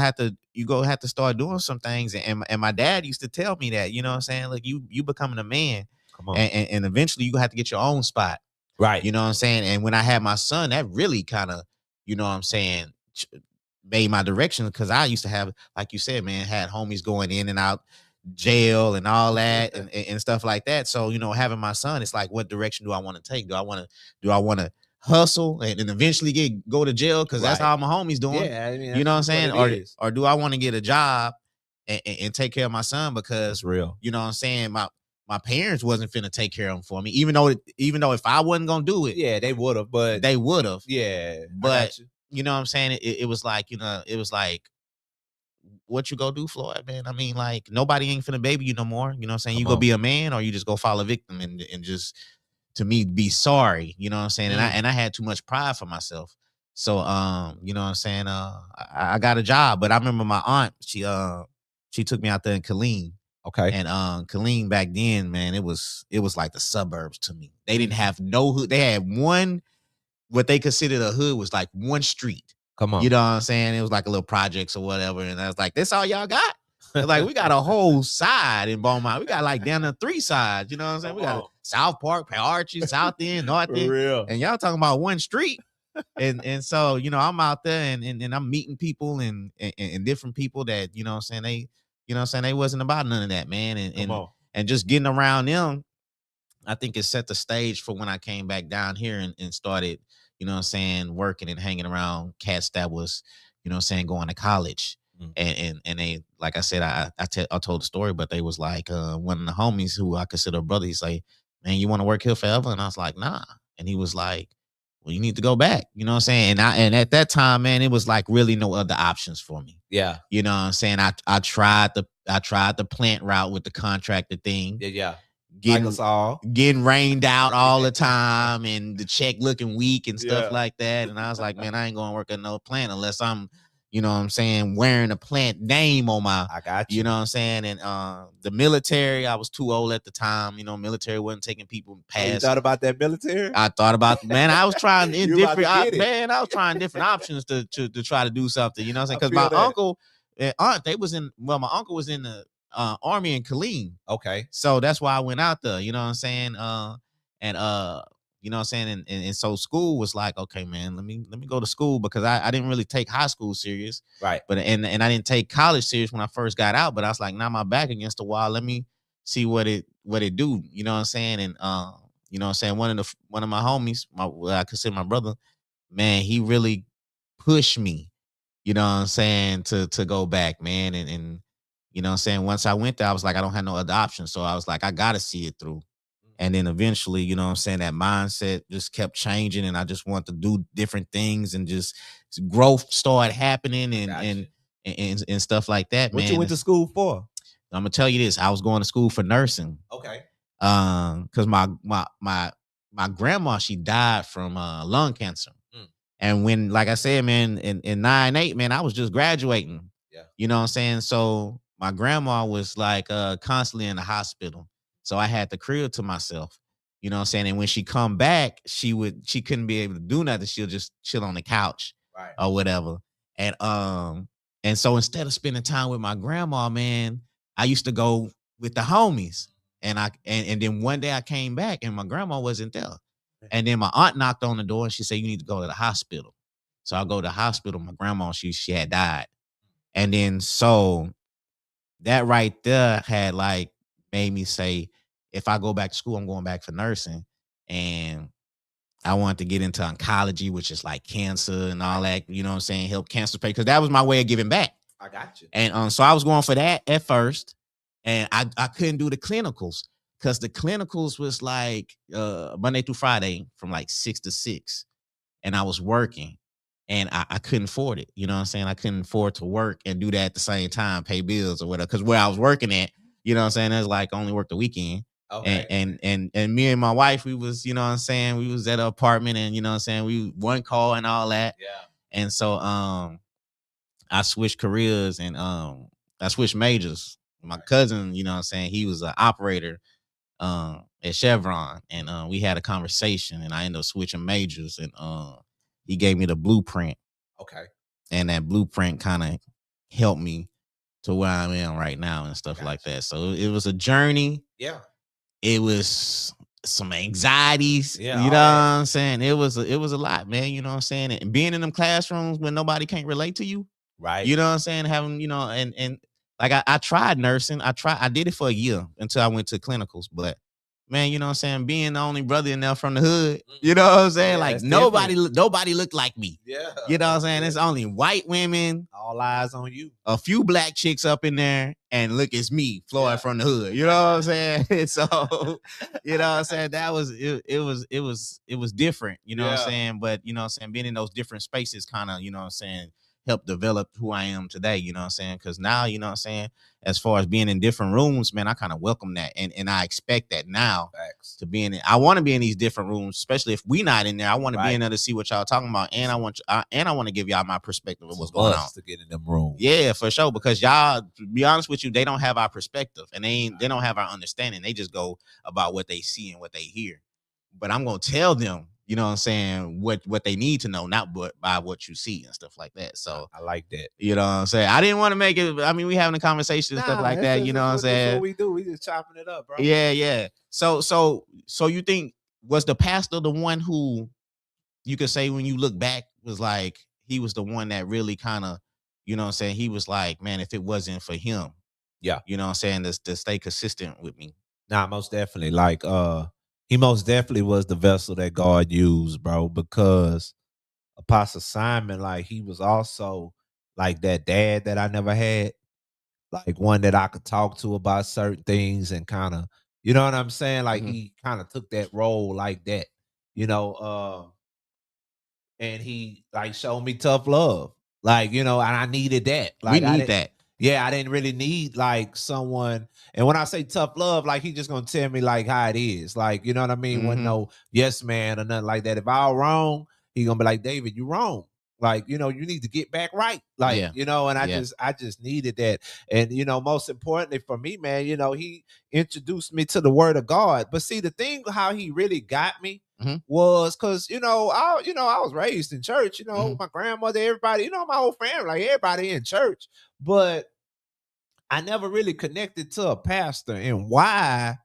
have to start doing some things. And my dad used to tell me that, you know what I'm saying? Like you becoming a man. Come on. And eventually you have to get your own spot. Right. You know what I'm saying? And when I had my son, that really kind of, you know what I'm saying, made my direction, because I used to have, like you said, man, had homies going in and out jail and all that and stuff like that. So, you know, having my son, it's like, what direction do I want to take? Do I want to hustle and eventually go to jail? Because that's how my homies doing. Yeah, I mean, you know what I'm saying? Or do I want to get a job and take care of my son? Because it's real. You know what I'm saying? My parents wasn't finna take care of him for me, even though if I wasn't gonna do it, yeah, they would have. But they would have. Yeah, but you know what I'm saying? It was like, you know, it was like, what you go do, Floyd, man? I mean, like, nobody ain't finna baby you no more. You know what I'm saying? You go be a man, or you just go fall a victim and just, to me, be sorry. You know what I'm saying? And I had too much pride for myself. So you know what I'm saying? I got a job, but I remember my aunt, she took me out there in Killeen. Okay. And Killeen back then, man, it was like the suburbs to me. They didn't have no hood. They had one, what they considered a hood was like one street. Come on. You know what I'm saying? It was like a little projects or whatever. And I was like, that's all y'all got? Like, we got a whole side in Beaumont. We got like down to 3 sides. You know what I'm saying? We got South Park, Archie, South End, North End. Real. And y'all talking about one street. and so, you know, I'm out there and I'm meeting people and different people that, you know what I'm saying, they, you know what I'm saying, they wasn't about none of that, man. And just getting around them, I think it set the stage for when I came back down here and started, you know what I'm saying, working and hanging around cats that was, you know what I'm saying, going to college. And they, like I said, I told the story, but they was like, one of the homies who I consider a brother, he's like, man, you want to work here forever? And I was like, nah. And he was like, well, you need to go back. You know what I'm saying? And at that time, man, it was like really no other options for me. Yeah. You know what I'm saying? I tried the plant route with the contractor thing. Yeah. Getting rained out all the time and the check looking weak and stuff like that. And I was like, man, I ain't going to work at no plant unless I'm, you know what I'm saying, wearing a plant name on my, I got you. You know what I'm saying? And the military, I was too old at the time. You know, military wasn't taking people past. You thought about that military? I thought about, man, I was trying I was trying different options to try to do something. You know what I'm saying? Because my uncle and aunt, my uncle was in the Army in Killeen. Okay. So that's why I went out there, you know what I'm saying? You know what I'm saying? And so school was like, okay, man, let me go to school, because I didn't really take high school serious. Right. But and I didn't take college serious when I first got out, but I was like, now my back against the wall, let me see what it do. You know what I'm saying? And you know what I'm saying, one of my homies, I consider my brother, man, he really pushed me, you know what I'm saying, to go back, man. And you know what I'm saying, once I went there, I was like, I don't have no other option. So I was like, I gotta see it through. And then eventually, you know what I'm saying, that mindset just kept changing, and I just wanted to do different things, and just growth started happening and stuff like that, man. What you went to school for? I'm gonna tell you this. I was going to school for nursing. Okay. Because my grandma, she died from lung cancer. And when, like I said, man, in 9/8, man, I was just graduating. Yeah. You know what I'm saying? So my grandma was like constantly in the hospital. So I had the crib to myself. You know what I'm saying? And when she come back, she couldn't be able to do nothing. She'll just chill on the couch, right, or whatever. And so instead of spending time with my grandma, man, I used to go with the homies. And then one day I came back and my grandma wasn't there. And then my aunt knocked on the door and she said, you need to go to the hospital. So I go to the hospital. My grandma, she had died. And then so that right there had like made me say, if I go back to school, I'm going back for nursing. And I wanted to get into oncology, which is like cancer and all that, you know what I'm saying, help cancer patients, because that was my way of giving back. I got you. And so I was going for that at first. And I couldn't do the clinicals, because the clinicals was like Monday through Friday from like 6 to 6. And I was working. And I couldn't afford it. You know what I'm saying? I couldn't afford to work and do that at the same time, pay bills or whatever. Because where I was working at, you know what I'm saying, it's like only work the weekend. Okay. And me and my wife, we was, you know what I'm saying, we was at an apartment, and you know what I'm saying, we one call and all that. Yeah. And so I switched careers and I switched majors. My cousin, you know what I'm saying, he was an operator at Chevron, and we had a conversation, and I ended up switching majors, and he gave me the blueprint. Okay. And that blueprint kind of helped me to where I am right now and stuff like that. So it was a journey. Yeah. it was some anxieties. Yeah, You know all what that. I'm saying? It was a lot, man. You know what I'm saying? And being in them classrooms when nobody can't relate to you. Right. You know what I'm saying? Having, you know, and like I tried nursing. I did it for a year until I went to clinicals. But man, you know what I'm saying? Being the only brother in there from the hood, you know what I'm saying? Yeah, like it's nobody looked like me. Yeah. You know what I'm saying? It's only white women, all eyes on you. a few black chicks up in there, and look, it's me, Floyd from the hood. You know what I'm saying? So, you know what I'm saying? That was it was different, you know what I'm saying? But you know what I'm saying, being in those different spaces kind of, you know what I'm saying, helped develop who I am today, you know what I'm saying? Because now, you know what I'm saying, as far as being in different rooms, man, I kind of welcome that. And I expect that now. Facts. To be in it. I want to be in these different rooms, especially if we not in there. I want to be in there to see what y'all talking about. And I want to give y'all my perspective of what's going on. To get in them rooms. Yeah, for sure. Because y'all, to be honest with you, they don't have our perspective and they don't have our understanding. They just go about what they see and what they hear. But I'm gonna tell them, you know what I'm saying, what they need to know, not but by what you see and stuff like that. So I like that. You know what I'm saying? I didn't want to make it. I mean, we having a conversation and stuff like that. You know what I'm saying? That's what we do. We just chopping it up, bro. Yeah. So you think, was the pastor the one who you could say when you look back was like, he was the one that really kind of, you know what I'm saying? He was like, man, if it wasn't for him, yeah, you know what I'm saying, to stay consistent with me. Nah, most definitely. Like, he most definitely was the vessel that God used, bro, because Apostle Simon, like, he was also like that dad that I never had, like one that I could talk to about certain things and kind of, you know what I'm saying? Like, he kind of took that role like that, you know, and he like showed me tough love, like, you know, and I needed that. Like, we need that. Yeah, I didn't really need like someone. And when I say tough love, like, he just gonna tell me like how it is, like, you know what I mean? Wasn't no yes man or nothing like that. If I was wrong, he gonna be like, David, you wrong. Like, you know, you need to get back right. Like, you know, and I just needed that. And, you know, most importantly for me, man, you know, he introduced me to the word of God. But see, the thing how he really got me was because, you know, I was raised in church, you know, my grandmother, everybody, you know, my whole family, like everybody in church. But I never really connected to a pastor. And why?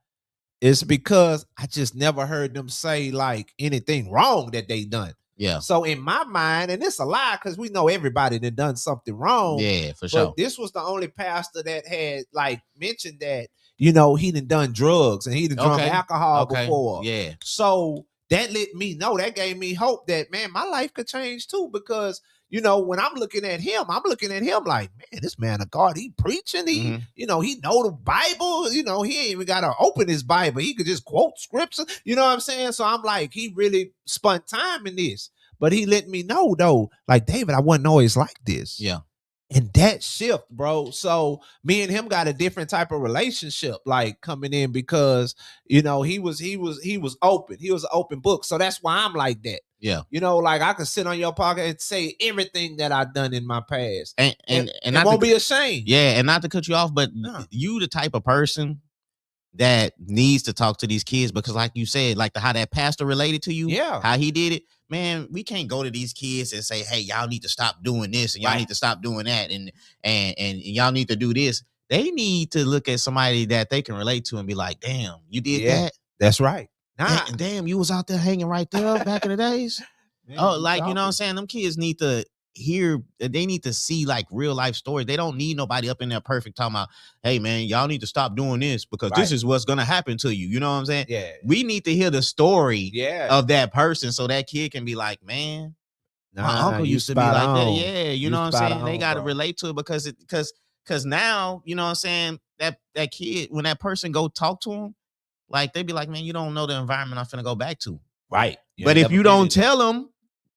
It's because I just never heard them say like anything wrong that they done. Yeah. So in my mind, and it's a lie because we know everybody that done something wrong. Yeah, for sure. But this was the only pastor that had like mentioned that, you know, he done drugs and he done drunk alcohol before. Yeah. So that let me know, that gave me hope that, man, my life could change too. Because, you know, when I'm looking at him like, man, this man of God, he preaching, he, you know, he know the Bible, you know, he ain't even got to open his Bible. He could just quote scripture, you know what I'm saying? So I'm like, he really spent time in this. But he let me know though, like, David, I wasn't always like this. Yeah. And that shift, bro. So me and him got a different type of relationship, like coming in, because, you know, he was open. He was an open book. So that's why I'm like that. Yeah. You know, like I can sit on your podcast and say everything that I've done in my past. And I won't be ashamed. Yeah. And not to cut you off, but you the type of person that needs to talk to these kids, because like you said, like how that pastor related to you, how he did it, man, we can't go to these kids and say, hey, y'all need to stop doing this and y'all need to stop doing that and y'all need to do this. They need to look at somebody that they can relate to and be like, damn, you did that? That's right. Damn, you was out there hanging right there back in the days. Man, like, you know what I'm saying? Them kids need to hear, they need to see like real life stories. They don't need nobody up in there perfect talking about, hey man, y'all need to stop doing this because this is what's gonna happen to you. You know what I'm saying? Yeah. We need to hear the story of that person so that kid can be like, man, my uncle used to be like that. Yeah, you know what I'm saying? They gotta relate to it because now, you know what I'm saying, that kid, when that person go talk to him, like they be like, man, you don't know the environment I'm finna go back to. Right. But if you don't tell them,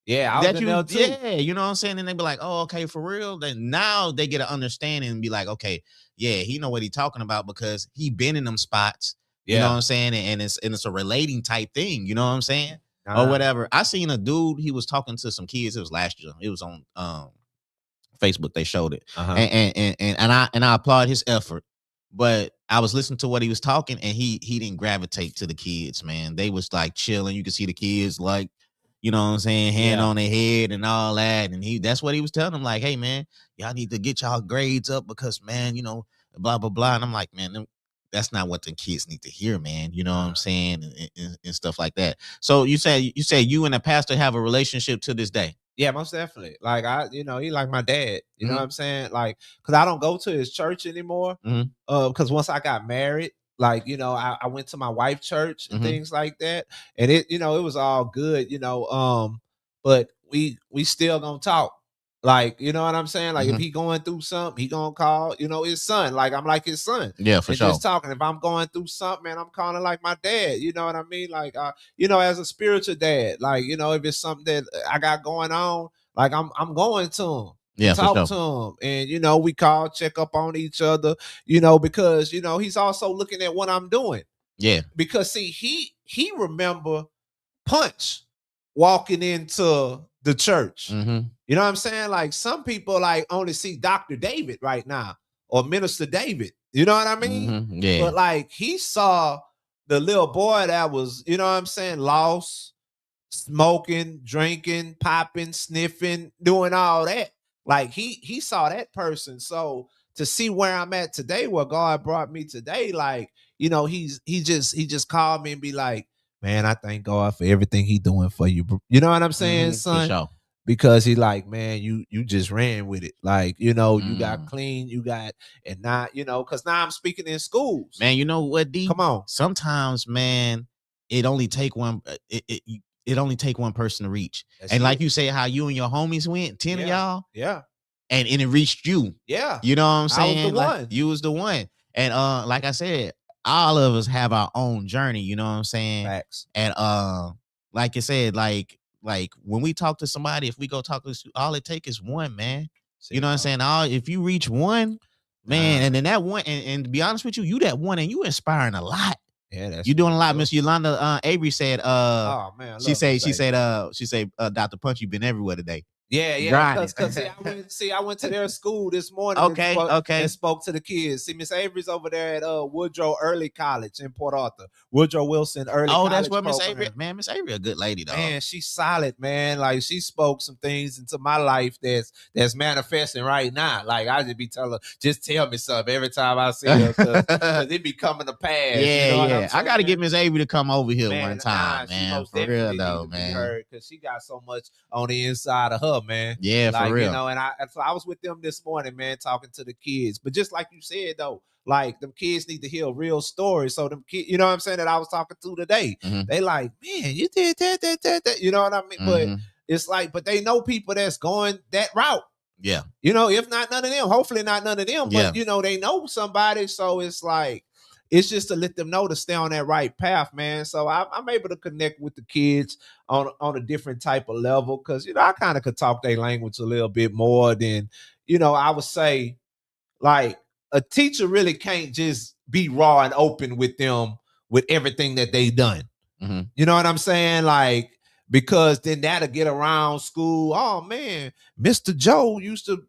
I was in there too. Yeah, you know what I'm saying? And they be like, oh, okay, for real. Then now they get an understanding and be like, okay, yeah, he know what he talking about because he been in them spots. You know what I'm saying? And it's a relating type thing, you know what I'm saying? Or whatever. I seen a dude, he was talking to some kids. It was last year. It was on Facebook. They showed it. And I applaud his effort. But I was listening to what he was talking, and he didn't gravitate to the kids, man. They was like chilling. You could see the kids like, you know what I'm saying, hand on their head and all that. And that's what he was telling them, like, hey man, y'all need to get y'all grades up because, man, you know, blah blah blah. And I'm like, man, that's not what the kids need to hear, man. You know what I'm saying, and stuff like that. So you say you and the pastor have a relationship to this day. Yeah, most definitely. Like he like my dad. You know Mhm. what I'm saying? Like, cause I don't go to his church anymore. Mhm. Cause once I got married, like, I went to my wife's church and Mhm. things like that. And it was all good, but we still gonna talk. Like, you know what I'm saying? Like, if Mhm. he going through something, he gonna call, his son. Like, I'm like his son. Yeah, for And sure. just talking. If I'm going through something, man, I'm calling like my dad. You know what I mean? Like, as a spiritual dad, like, if it's something that I got going on, like I'm going to him. Yeah, for Talk sure. to him, and we call, check up on each other, because he's also looking at what I'm doing. Yeah. Because see, he remember Punch walking into the church. Mhm. You know what I'm saying? Like, some people like only see Dr. David right now or Minister David. You know what I mean? Mhm. Yeah. But like, he saw the little boy that was, you know what I'm saying, lost, smoking, drinking, popping, sniffing, doing all that. Like, he saw that person. So to see where I'm at today, where God brought me today, like, he just called me and be like, man, I thank God for everything he doing for you. You know what I'm saying, For son? sure. Because he like, man, you just ran with it. Like, you got Mm. clean, and not, because now I'm speaking in schools. Man, you know what, D? Come on. Sometimes, man, it only take one. It only take one person to reach. That's And like it. you say, how you and your homies went, 10 of y'all, Yeah. and it reached you. Yeah. You know what I'm saying? I was the Like, one. you was the one. And like I said, all of us have our own journey. You know what I'm saying? Facts. And like you said, like when we talk to somebody, if we go talk to, all it take is one, man. See, You know what I'm saying? All if you reach one, man, and then that one, and to be honest with you, you that one, and you inspiring a lot. Yeah, that's You doing a lot. true. Miss Yolanda Avery said, Oh man, she said, Dr. Punch, you've been everywhere today. Yeah, Grinding. because I went to their school this morning. Okay, okay. And spoke to the kids. See, Miss Avery's over there at Woodrow Early College in Port Arthur. Woodrow Wilson Early College. That's what Miss program. Avery. Man, Miss Avery a good lady, though. Man, she's solid, man. Like, she spoke some things into my life that's manifesting right now. Like, I just be telling her, just tell me something every time I see her, because it be coming to pass. Yeah, you know what I'm I got to saying? get Miss Avery to come over here Man, one time, she man. most For real definitely though, need to be man. heard, because she got so much on the inside of her, man. Yeah, Like, for real. so I was with them this morning, man, talking to the kids. But just like you said, though, like, them kids need to hear a real story. So them kids, you know what I'm saying, that I was talking to today, they like, man, you did that. You know what I mean? But it's like, but they know people that's going that route. Yeah. If not none of them, hopefully not none of them, but they know somebody. So it's like, it's just to let them know to stay on that right path, man. So I'm able to connect with the kids on a different type of level, because I kind of could talk their language a little bit more than, I would say, like, a teacher really can't just be raw and open with them with everything that they done. You know what I'm saying? Like, because then that'll get around school. Oh man, Mr. Joe used to,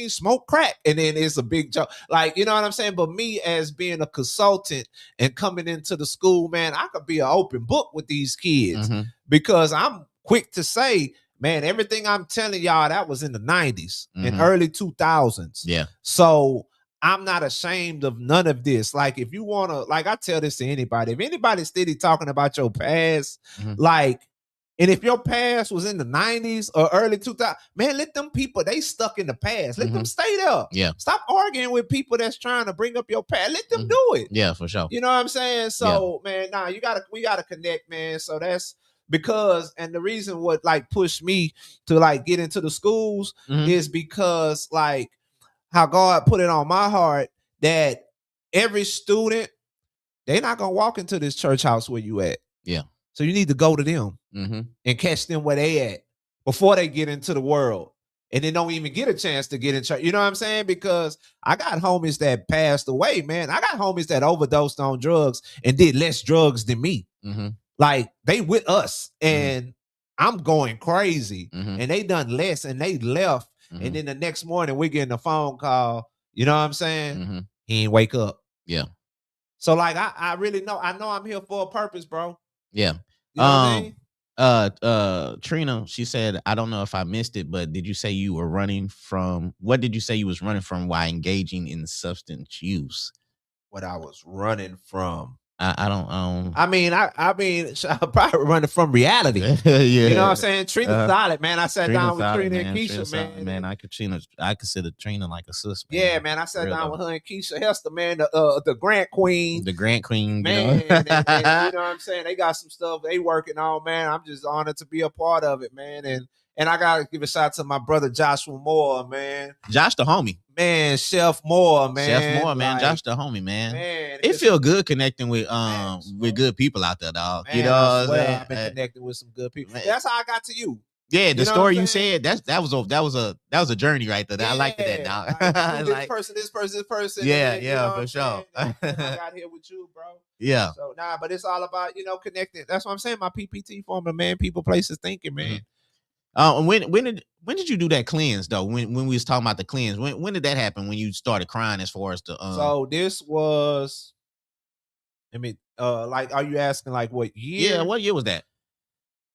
smoke crack. And then it's a big joke. Like, you know what I'm saying? But me, as being a consultant and coming into the school, man, I could be an open book with these kids, because I'm quick to say, man, everything I'm telling y'all, that was in the 90s and early 2000s. Yeah. So I'm not ashamed of none of this. Like, if you want to, like, I tell this to anybody, if anybody's steady talking about your past, like, and if your past was in the 90s or early 2000s, man, let them people, they stuck in the past. Let them stay there. Yeah. Stop arguing with people that's trying to bring up your past. Let them do it. Yeah, for sure. You know what I'm saying? So, man, we gotta connect, man. So that's because, and the reason what like pushed me to like get into the schools is because, like, how God put it on my heart that every student, they're not gonna walk into this church house where you at. Yeah. So you need to go to them and catch them where they at before they get into the world. And they don't even get a chance to get in church. You know what I'm saying? Because I got homies that passed away, man. I got homies that overdosed on drugs and did less drugs than me. Like, they with us and I'm going crazy. And they done less and they left. And then the next morning we're getting a phone call. You know what I'm saying? He ain't wake up. Yeah. So like, I really know, I'm here for a purpose, bro. Yeah. You know what I mean? Trina, she said, I don't know if I missed it, but did you say you were running from, what did you say you was running from while engaging in substance use? what I was running from. I don't I mean, I'm probably running from reality. yeah. You know what I'm saying? Trina solid, man. I sat Trina down with solid, Trina man. and Keisha, Trina man. solid, man. I consider Trina like a sister. Yeah, man. I sat down with her and Keisha Hester, man, the Grant Queen. The Grant Queen, man. you know? and you know what I'm saying? They got some stuff they working on, man. I'm just honored to be a part of it, man. And I gotta give a shout out to my brother Joshua Moore, man. Josh the homie. Man, Chef Moore, man. Chef Moore, man. Like, Josh the homie, man. Man, it feel good connecting with good people out there, dog. Man, you know I what swear I'm saying? I've been connecting with some good people. Man. That's how I got to you. Yeah, the story you said, that was a journey right there. I liked that, dog. Like, this person. Yeah, then, yeah, for sure. I got here with you, bro. Yeah. So but it's all about, connecting. That's what I'm saying. My PPT formula, man, people, places, thinking, man. When did you do that cleanse though? When we was talking about the cleanse, when did that happen? When you started crying as far as the So this was, like, are you asking like what year? Yeah, what year was that?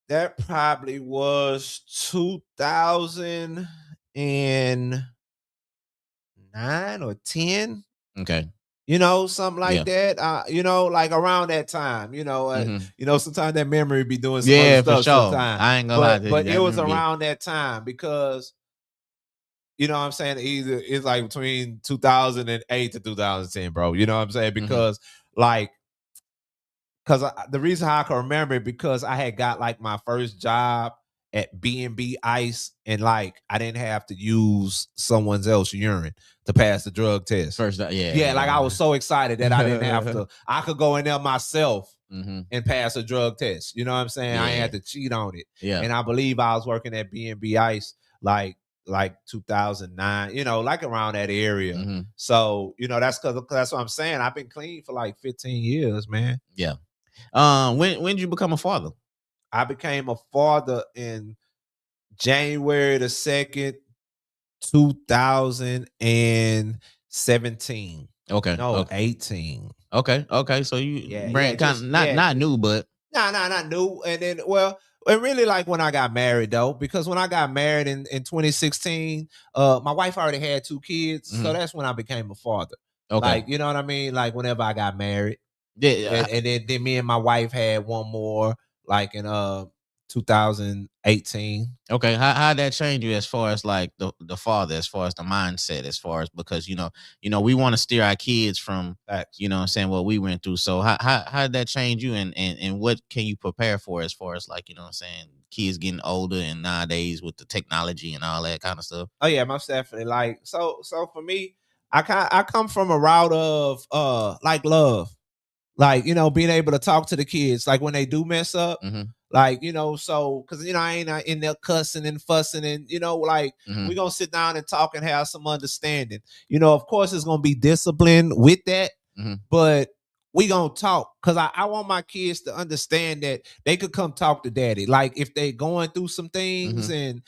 That probably was 2009 or 10. Okay. Something like that. Like around that time. Sometimes that memory be doing some other stuff. For sure. Sometimes. I ain't gonna lie to you. But it was around that time because, what I'm saying, either it's like between 2008 to 2010, bro. You know what I'm saying? Because the reason how I can remember it, because I had got like my first job at B&B Ice, and like I didn't have to use someone else's urine to pass the drug test. Like I was so excited that I didn't have to. I could go in there myself and pass a drug test. You know what I'm saying? I ain't had to cheat on it. Yeah. And I believe I was working at B&B Ice like 2009. Like around that area. So that's what I'm saying. I've been clean for like 15 years, man. Yeah. When did you become a father? I became a father in January 2nd, 2017. Okay. No, 18. Okay. So you brand kind of not new, but not new. And then and really like when I got married though, because when I got married in 2016, my wife already had 2 kids, so that's when I became a father. Okay. Like, you know what I mean? Like whenever I got married. Yeah. And then me and my wife had one more like in 2018. Okay, how that change you as far as like the father, as far as the mindset, as far as, because we want to steer our kids from what we went through. So how did that change you, and what can you prepare for as far as like kids getting older and nowadays with the technology and all that kind of stuff? Oh yeah, most definitely. Like so for me, I come from a route of like love. Like, being able to talk to the kids, like when they do mess up, like, so, cause I ain't in there cussing and fussing and, we gonna sit down and talk and have some understanding. Of course it's gonna be discipline with that, but we gonna talk, cause I want my kids to understand that they could come talk to daddy. Like if they going through some things and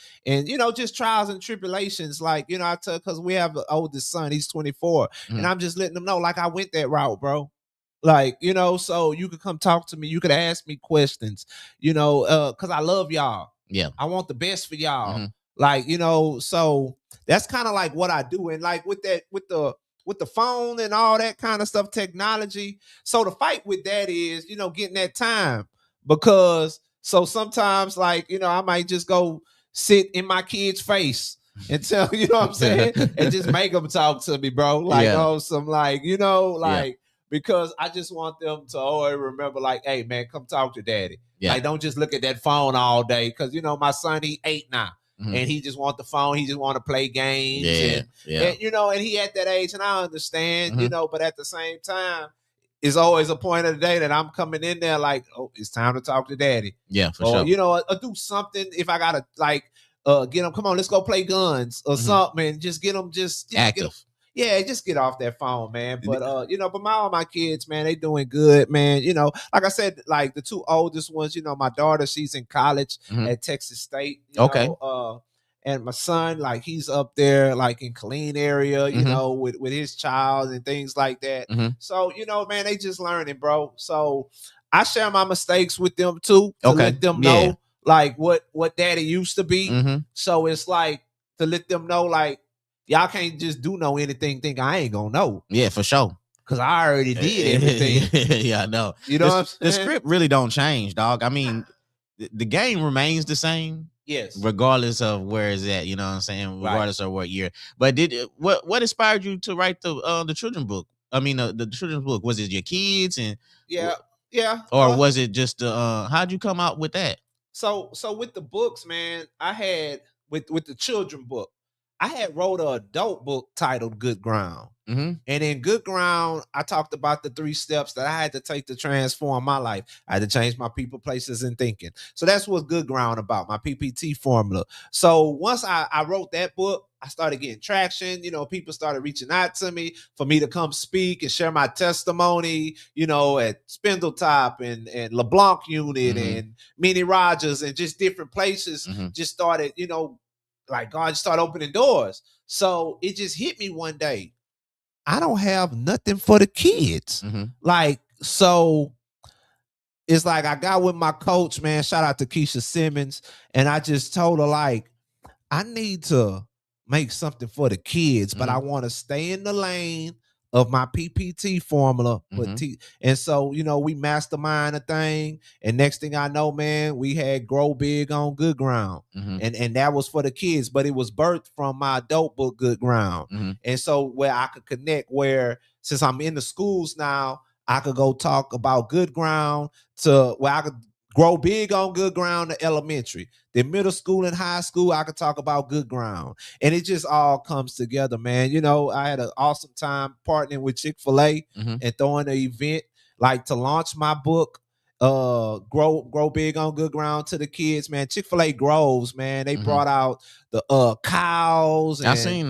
just trials and tribulations, like, I tell, cause we have an oldest son, he's 24, and I'm just letting them know, like, I went that route, bro. Like, so you could come talk to me. You could ask me questions, because I love y'all. Yeah. I want the best for y'all. Like, so that's kind of like what I do. And like with the phone and all that kind of stuff, technology. So the fight with that is, getting that time, because so sometimes like, I might just go sit in my kid's face and tell, you know what I'm saying? And just make them talk to me, bro. Like, some like, because I just want them to always remember, like, hey, man, come talk to daddy. Yeah. Like, don't just look at that phone all day. Because, my son, he 8 now. And he just want the phone. He just want to play games. And, and he at that age. And I understand, but at the same time, it's always a point of the day that I'm coming in there like, oh, it's time to talk to daddy. Yeah, for sure. Or do something if I got to, like, get them, come on, let's go play guns or something. And just get them active. Just get off that phone, man. But but all my kids, man, they doing good, man. Like I said, like the 2 oldest ones, my daughter, she's in college at Texas State. Okay. And my son, like he's up there, like in Killeen area, with his child and things like that. So, man, they just learning, bro. So I share my mistakes with them too, to let them know like what daddy used to be. So it's like to let them know, like, y'all can't just do anything think I ain't gonna know. Yeah, for sure. because I already did everything. Yeah, I know. You know what I'm The saying? script really don't change, dog. I mean, the game remains the same. Yes. Regardless of where it's at, you know what I'm saying? Regardless of what year. But what inspired you to write the children's book? I mean, the children's book, was it your kids and or was it just how'd you come out with that? So with the books, man, I had with the children book, I had wrote an adult book titled Good Ground. Mm-hmm. And in Good Ground, I talked about the 3 steps that I had to take to transform my life. I had to change my people, places, and thinking. So that's what Good Ground about, my PPT formula. So once I wrote that book, I started getting traction. You know, people started reaching out to me for me to come speak and share my testimony, you know, at Spindletop and LeBlanc Unit and Minnie Rogers and just different places. Just started, you know, like God just started opening doors. So it just hit me one day. I don't have nothing for the kids. Like, so it's like I got with my coach, man. Shout out to Keisha Simmons. And I just told her, like, I need to make something for the kids, but I want to stay in the lane of my PPT formula. And so, you know, we mastermind a thing. And next thing I know, man, we had Grow Big on Good Ground. And that was for the kids, but it was birthed from my adult book, Good Ground. And so where I could connect, where since I'm in the schools now, I could go talk about Good Ground to where I could grow big on Good Ground to elementary. Then middle school and high school, I could talk about Good Ground. And it just all comes together, man. You know, I had an awesome time partnering with Chick-fil-A and throwing an event like to launch my book, grow big on Good Ground to the kids, man. Chick-fil-A Groves, man. They brought out the cows. And, I seen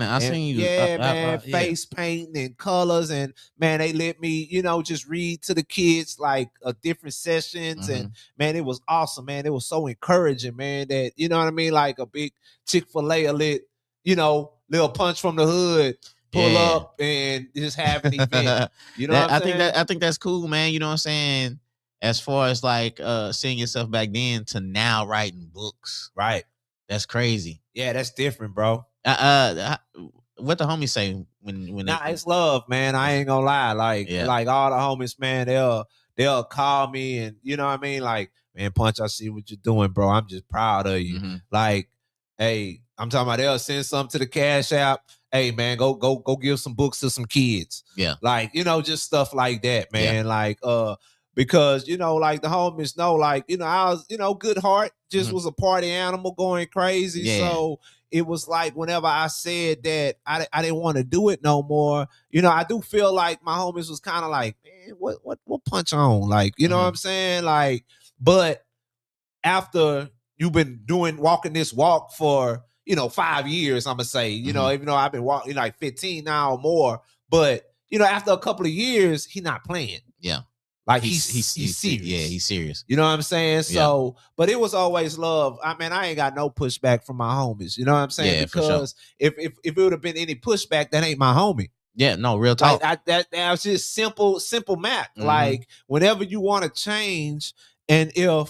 you. Yeah, man. Face painting and colors. And man, they let me, you know, just read to the kids like different sessions. And man, it was awesome, man. It was so encouraging, man, that, you know what I mean? Like a big Chick-fil-A lit, you know, little punch from the hood. Pull up and just have an event. You know what I'm saying? I think that's cool, man. You know what I'm saying? As far as like seeing yourself back then to now writing books. Right. That's crazy. Yeah, that's different, bro. What the homies say when it's love, man. I ain't gonna lie. Like all the homies, man, they'll call me and you know what I mean? Like, man, Punch, I see what you're doing, bro. I'm just proud of you. Like, hey, I'm talking about they'll send something to the Cash App. Hey, man, go give some books to some kids. Yeah. Like, you know, just stuff like that, man. Yeah. Like, because, you know, like the homies know, like, you know, I was, you know, good heart, just was a party animal going crazy. Yeah. So it was like whenever I said that I didn't want to do it no more, you know, I do feel like my homies was kind of like, man, what Punch on? Like, you know what I'm saying? Like, but after you've been walking this walk for, you know, 5 years, I'm gonna say, you know, even though I've been walking like 15 now or more, but you know, after a couple of years, he not playing. Yeah. Like he's serious. Yeah, he's serious. You know what I'm saying? So, but it was always love. I mean, I ain't got no pushback from my homies. You know what I'm saying? Yeah, because if it would have been any pushback, that ain't my homie. Yeah, no, real talk. Like that was just simple math. Like whenever you want to change, and if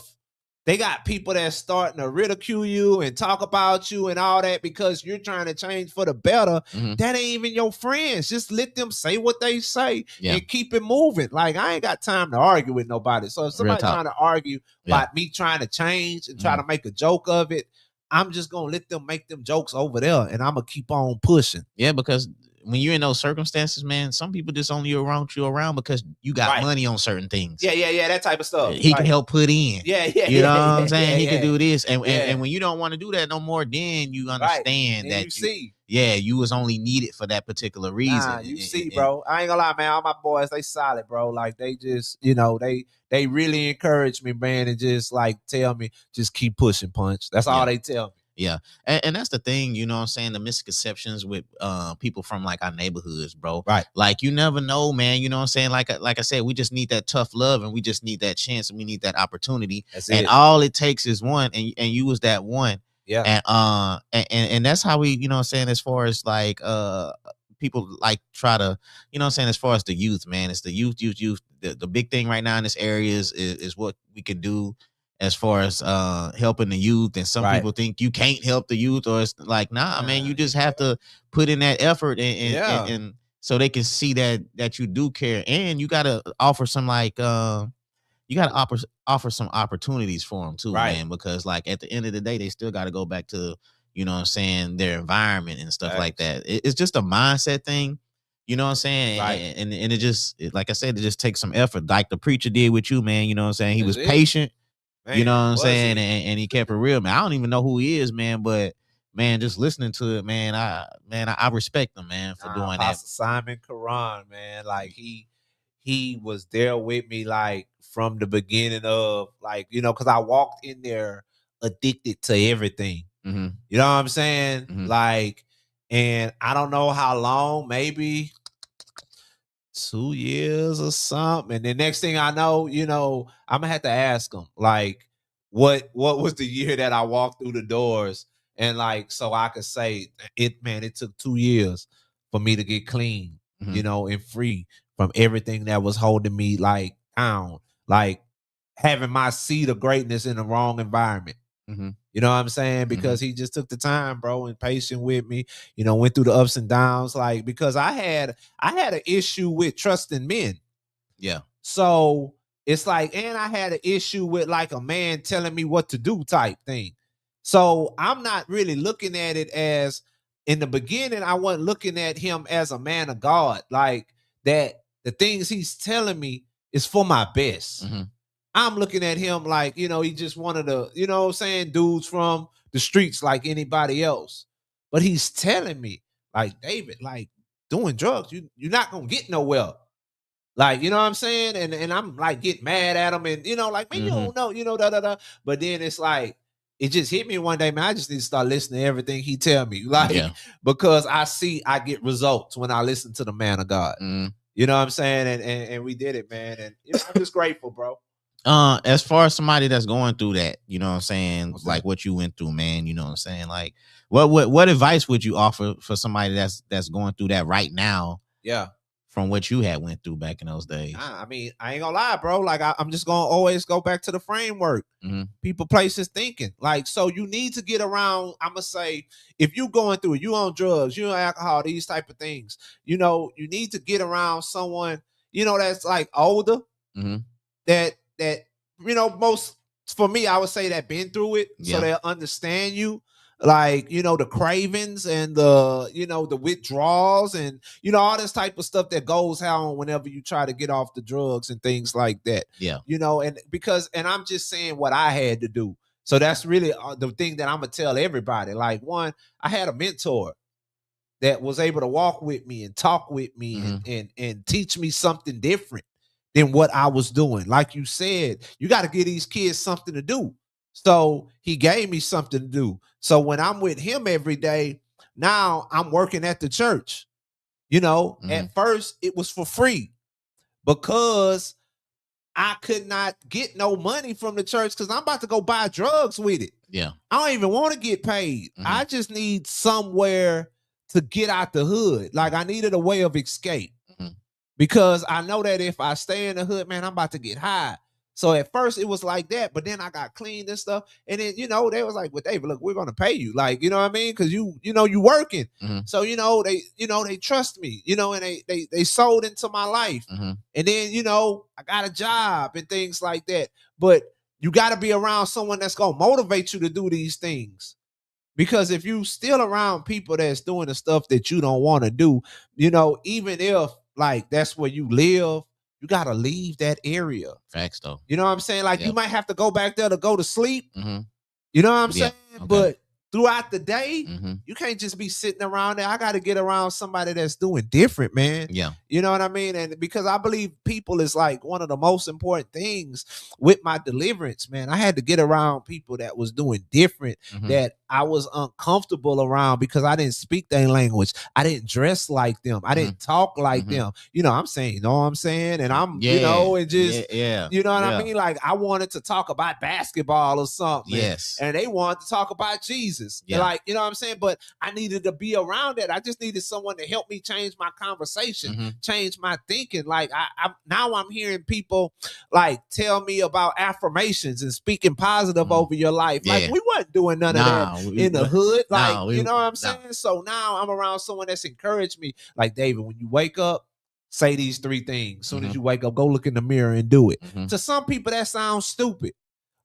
they got people that's starting to ridicule you and talk about you and all that because you're trying to change for the better, that ain't even your friends. Just let them say what they say and keep it moving. Like, I ain't got time to argue with nobody. So if somebody trying to argue about me trying to change and try to make a joke of it, I'm just going to let them make them jokes over there and I'm going to keep on pushing. Yeah, because when you're in those circumstances, man, some people just only around because you got money on certain things. Yeah, that type of stuff. He can help put in. Yeah. You know what I'm saying? He can do this. And when you don't want to do that no more, then you understand that you was only needed for that particular reason. Nah, you see, bro. I ain't gonna lie, man. All my boys, they solid, bro. Like, they just, you know, they really encourage me, man, and just like tell me, just keep pushing, Punch. That's all they tell me. Yeah. And that's the thing, you know what I'm saying? The misconceptions with people from like our neighborhoods, bro. Right. Like, you never know, man. You know what I'm saying? Like I said, we just need that tough love and we just need that chance and we need that opportunity. And all it takes is one. And you was that one. Yeah. And that's how we, you know what I'm saying, as far as like people like try to, you know what I'm saying, as far as the youth, man. It's the youth. The big thing right now in this area is what we can do as far as helping the youth. And some people think you can't help the youth, or it's like, nah, man, you just have to put in that effort and so they can see that you do care, and you gotta offer some like you gotta offer some opportunities for them too, Right. man, because like at the end of the day, they still gotta go back to, you know what I'm saying, their environment and stuff like that. It's just a mindset thing. You know what I'm saying? Right. And it just, like I said, it just takes some effort. Like the preacher did with you, man. You know what I'm saying? He was patient. Man, you know what I'm saying? he? And he kept it real, man. I don't even know who he is, man, but man, just listening to it, man, I respect him, man, for doing that. Simon Karan, man, like he was there with me, like from the beginning of, like, you know, because I walked in there addicted to everything. Mm-hmm. You know what I'm saying? Mm-hmm. Like, and I don't know how long, maybe 2 years or something. And the next thing I know, you know, I'm gonna have to ask him, like, what was the year that I walked through the doors? And like, so I could say it, man, it took 2 years for me to get clean, Mm-hmm. you know, and free from everything that was holding me like down, like having my seed of greatness in the wrong environment. Mm-hmm. You know what I'm saying? Because he just took the time, bro, and patient with me, you know, went through the ups and downs. Like, because I had an issue with trusting men. Yeah. So it's like, and I had an issue with like a man telling me what to do type thing. So I'm not really looking at it as, in the beginning, I wasn't looking at him as a man of God. Like, that the things he's telling me is for my best. Mm-hmm. I'm looking at him like, you know, he just one of the, you know what I'm saying, dudes from the streets like anybody else. But he's telling me, like, David, like, doing drugs, you're not gonna get nowhere. Like, you know what I'm saying? And I'm like, get mad at him, and you know, like, man, you don't know, you know, da da da. But then it's like, it just hit me one day, man. I just need to start listening to everything he tell me. Like, because I get results when I listen to the man of God. Mm-hmm. You know what I'm saying? And we did it, man. And you know, I'm just grateful, bro. As far as somebody that's going through that, you know what I'm saying, What's like that? what you went through, man, you know what I'm saying, like what advice would you offer for somebody that's going through that right now? Yeah, from what you had went through back in those days. I mean, I ain't gonna lie, bro. Like, I'm just gonna always go back to the framework. People, places, thinking. Like, so you need to get around. I'm gonna say, if you going through it, you on drugs, you on alcohol, these type of things. You know, you need to get around someone, you know, that's like older. That you know, most, for me, I would say, that been through it, so they'll understand you. Like, you know, the cravings and the, you know, the withdrawals and, you know, all this type of stuff that goes on whenever you try to get off the drugs and things like that. Yeah. You know, and because, and I'm just saying what I had to do. So that's really the thing that I'm gonna tell everybody. Like, one, I had a mentor that was able to walk with me and talk with me and teach me something different than what I was doing. Like you said, you got to give these kids something to do. So he gave me something to do. So when I'm with him every day, now I'm working at the church. You know, at first it was for free because I could not get no money from the church because I'm about to go buy drugs with it. Yeah. I don't even want to get paid. I just need somewhere to get out the hood. Like, I needed a way of escape. Because I know that if I stay in the hood, man, I'm about to get high. So at first it was like that, but then I got cleaned and stuff. And then, you know, they was like, well, David, look, we're going to pay you. Like, you know what I mean? Because you know, you working. So, you know, they trust me, you know, and they sold into my life. And then, you know, I got a job and things like that. But you got to be around someone that's going to motivate you to do these things. Because if you still around people that's doing the stuff that you don't want to do, you know, even if, like, that's where you live, you got to leave that area. Facts, though. You know what I'm saying? Like, you might have to go back there to go to sleep. You know what I'm saying? Okay. But throughout the day, you can't just be sitting around there. I got to get around somebody that's doing different, man. Yeah. You know what I mean? And because I believe people is like one of the most important things with my deliverance, man. I had to get around people that was doing different, that I was uncomfortable around because I didn't speak their language. I didn't dress like them. I didn't talk like them. You know, I'm saying, you know what I'm saying? And I'm, you know, and just, you know what I mean? Like, I wanted to talk about basketball or something. Yes. And they wanted to talk about Jesus. Jesus. Yeah. Like, you know what I'm saying? But I needed to be around that. I just needed someone to help me change my conversation, change my thinking. Like now I'm hearing people like tell me about affirmations and speaking positive over your life. Yeah. Like we wasn't doing none of that in the hood. Like, you know what I'm saying? So now I'm around someone that's encouraged me. Like, David, when you wake up, say these 3 things. As soon as you wake up, go look in the mirror and do it. To some people, that sounds stupid.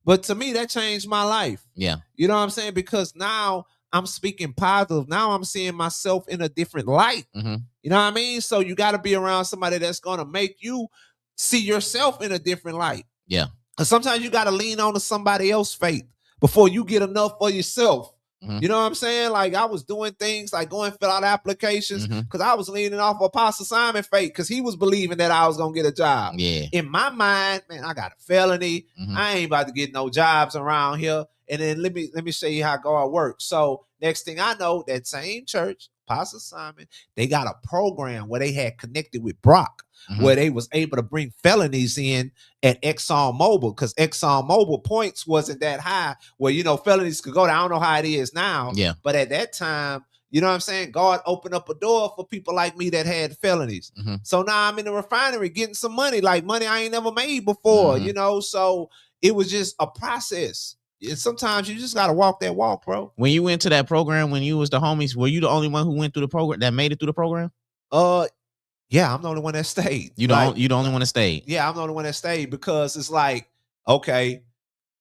But to me, that changed my life. Yeah. You know what I'm saying? Because now I'm speaking positive. Now I'm seeing myself in a different light. You know what I mean? So you got to be around somebody that's going to make you see yourself in a different light. Yeah. Because sometimes you got to lean on to somebody else's faith before you get enough for yourself. You know what I'm saying? Like I was doing things like going fill out applications because I was leaning off Apostle Simon faith because he was believing that I was going to get a job. Yeah. In my mind, man, I got a felony. I ain't about to get no jobs around here. And then let me show you how God works. So next thing I know, that same church, Apostle Simon, they got a program where they had connected with Brock, where they was able to bring felonies in at Exxon Mobil because Exxon Mobil points wasn't that high where, you know, felonies could go there. I don't know how it is now. Yeah. But at that time, you know what I'm saying? God opened up a door for people like me that had felonies. So now I'm in the refinery getting some money, like money I ain't never made before, you know? So it was just a process. And sometimes you just got to walk that walk, bro. When you went to that program, when you was the homies, were you the only one who went through the program, that made it through the program? Yeah, I'm the only one that stayed. You the only one that stayed? Yeah, I'm the only one that stayed because it's like, okay,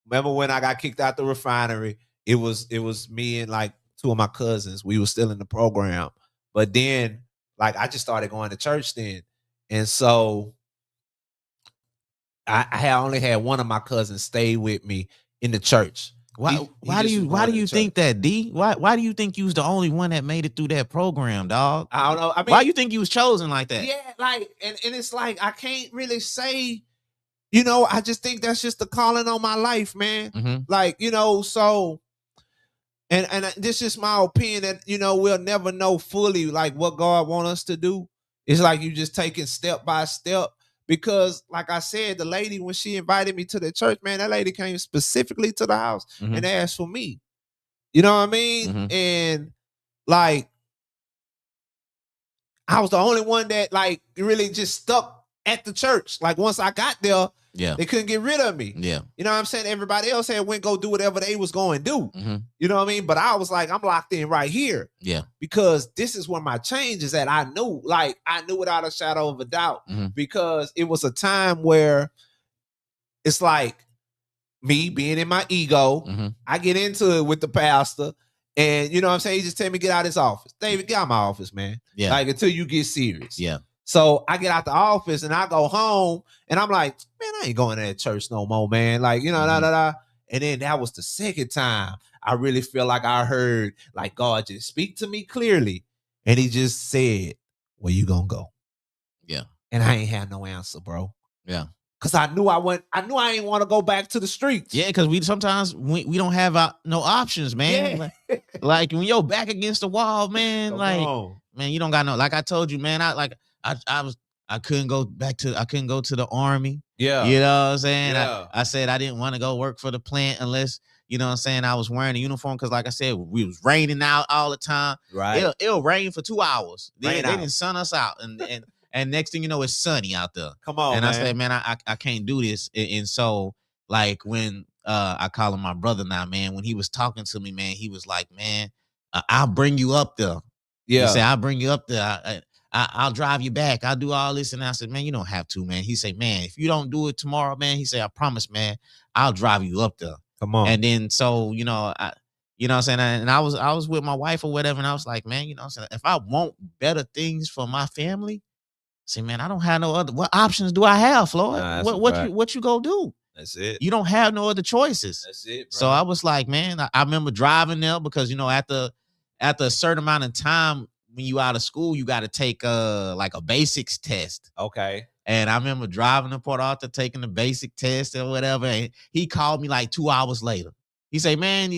remember when I got kicked out the refinery? It was me and like 2 of my cousins. We were still in the program. But then, like, I just started going to church then. And so I only had one of my cousins stay with me in the church. Why do you think that, D? Why do you think you was the only one that made it through that program, dog? I don't know. I mean, why you think you was chosen like that? Yeah, like, and it's like I can't really say, you know, I just think that's just the calling on my life, man. Like, you know, so and this is my opinion that, you know, we'll never know fully like what God want us to do. It's like you just taking step by step. Because, like I said, the lady, when she invited me to the church, man, that lady came specifically to the house and asked for me. You know what I mean? And, like, I was the only one that, like, really just stuck at the church. Like, once I got there, they couldn't get rid of me. Yeah. You know what I'm saying? Everybody else had went go do whatever they was going to do. You know what I mean? But I was like, I'm locked in right here. Yeah. Because this is where my change is at. I knew without a shadow of a doubt because it was a time where it's like me being in my ego. I get into it with the pastor and, you know what I'm saying? He just tell me get out of his office. David, get out of my office, man. Yeah. Like until you get serious. Yeah. So I get out the office and I go home and I'm like, man, I ain't going to that church no more, man. Like, you know, And then that was the second time I really feel like I heard like God just speak to me clearly. And he just said, where you gonna go? Yeah. And I ain't had no answer, bro. Yeah. Cause I knew I ain't want to go back to the streets. Yeah, because we don't have no options, man. Yeah. Like when you're back against the wall, man, man, you don't got no, like I told you, man, I couldn't go to the army. Yeah. You know what I'm saying? Yeah. I said I didn't want to go work for the plant unless, you know what I'm saying, I was wearing a uniform because like I said, we was raining out all the time. Right. It'll rain for 2 hours. They out. didn't sun us out. And next thing you know, it's sunny out there. Come on, and man. I said, man, I can't do this. And so like when I call him my brother now, man, when he was talking to me, man, he was like, man, I'll bring you up there. Yeah. He said, I'll bring you up there. I'll drive you back. I'll do all this. And I said, man, you don't have to, man. He said, man, if you don't do it tomorrow, man, he said, I promise, man, I'll drive you up there. Come on. And then, so, you know, you know what I'm saying? And I was with my wife or whatever. And I was like, man, you know what I'm saying? If I want better things for my family, say, man, I don't have no other, what options do I have, Floyd? Nah, what you go do? That's it. You don't have no other choices. That's it, bro. So I was like, man, I remember driving there because, you know, after a certain amount of time, when you out of school, you got to take like a basics test. Okay. And I remember driving to Port Arthur, taking the basic test or whatever. And he called me like 2 hours later. He said, man,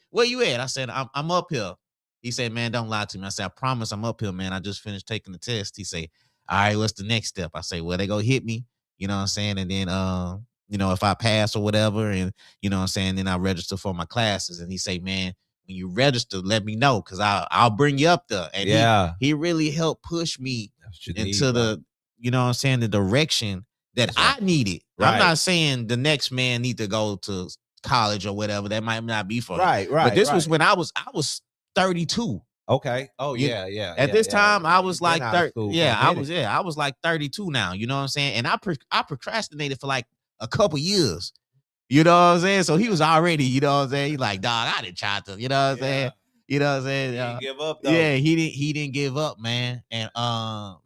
where you at? I said, I'm up here. He said, man, don't lie to me. I said, I promise I'm up here, man. I just finished taking the test. He said, all right, what's the next step? I say, well, they go hit me, you know what I'm saying? And then, you know, if I pass or whatever, and, you know what I'm saying, then I register for my classes. And he say, man, you register, let me know, because I'll bring you up there. And he really helped push me into the, you know what I'm saying, the direction that I needed. Right. I'm not saying the next man need to go to college or whatever. That might not be for him. But this was when I was 32. Okay. Oh yeah. At this time, I was like 30. I was like 32 now. You know what I'm saying? And I procrastinated for like a couple years. You know what I'm saying? So he was already, you know what I'm saying? He like, dog, I didn't try to, you know what I'm saying? You know what I'm saying? He didn't give up though. Yeah, he didn't give up, man. And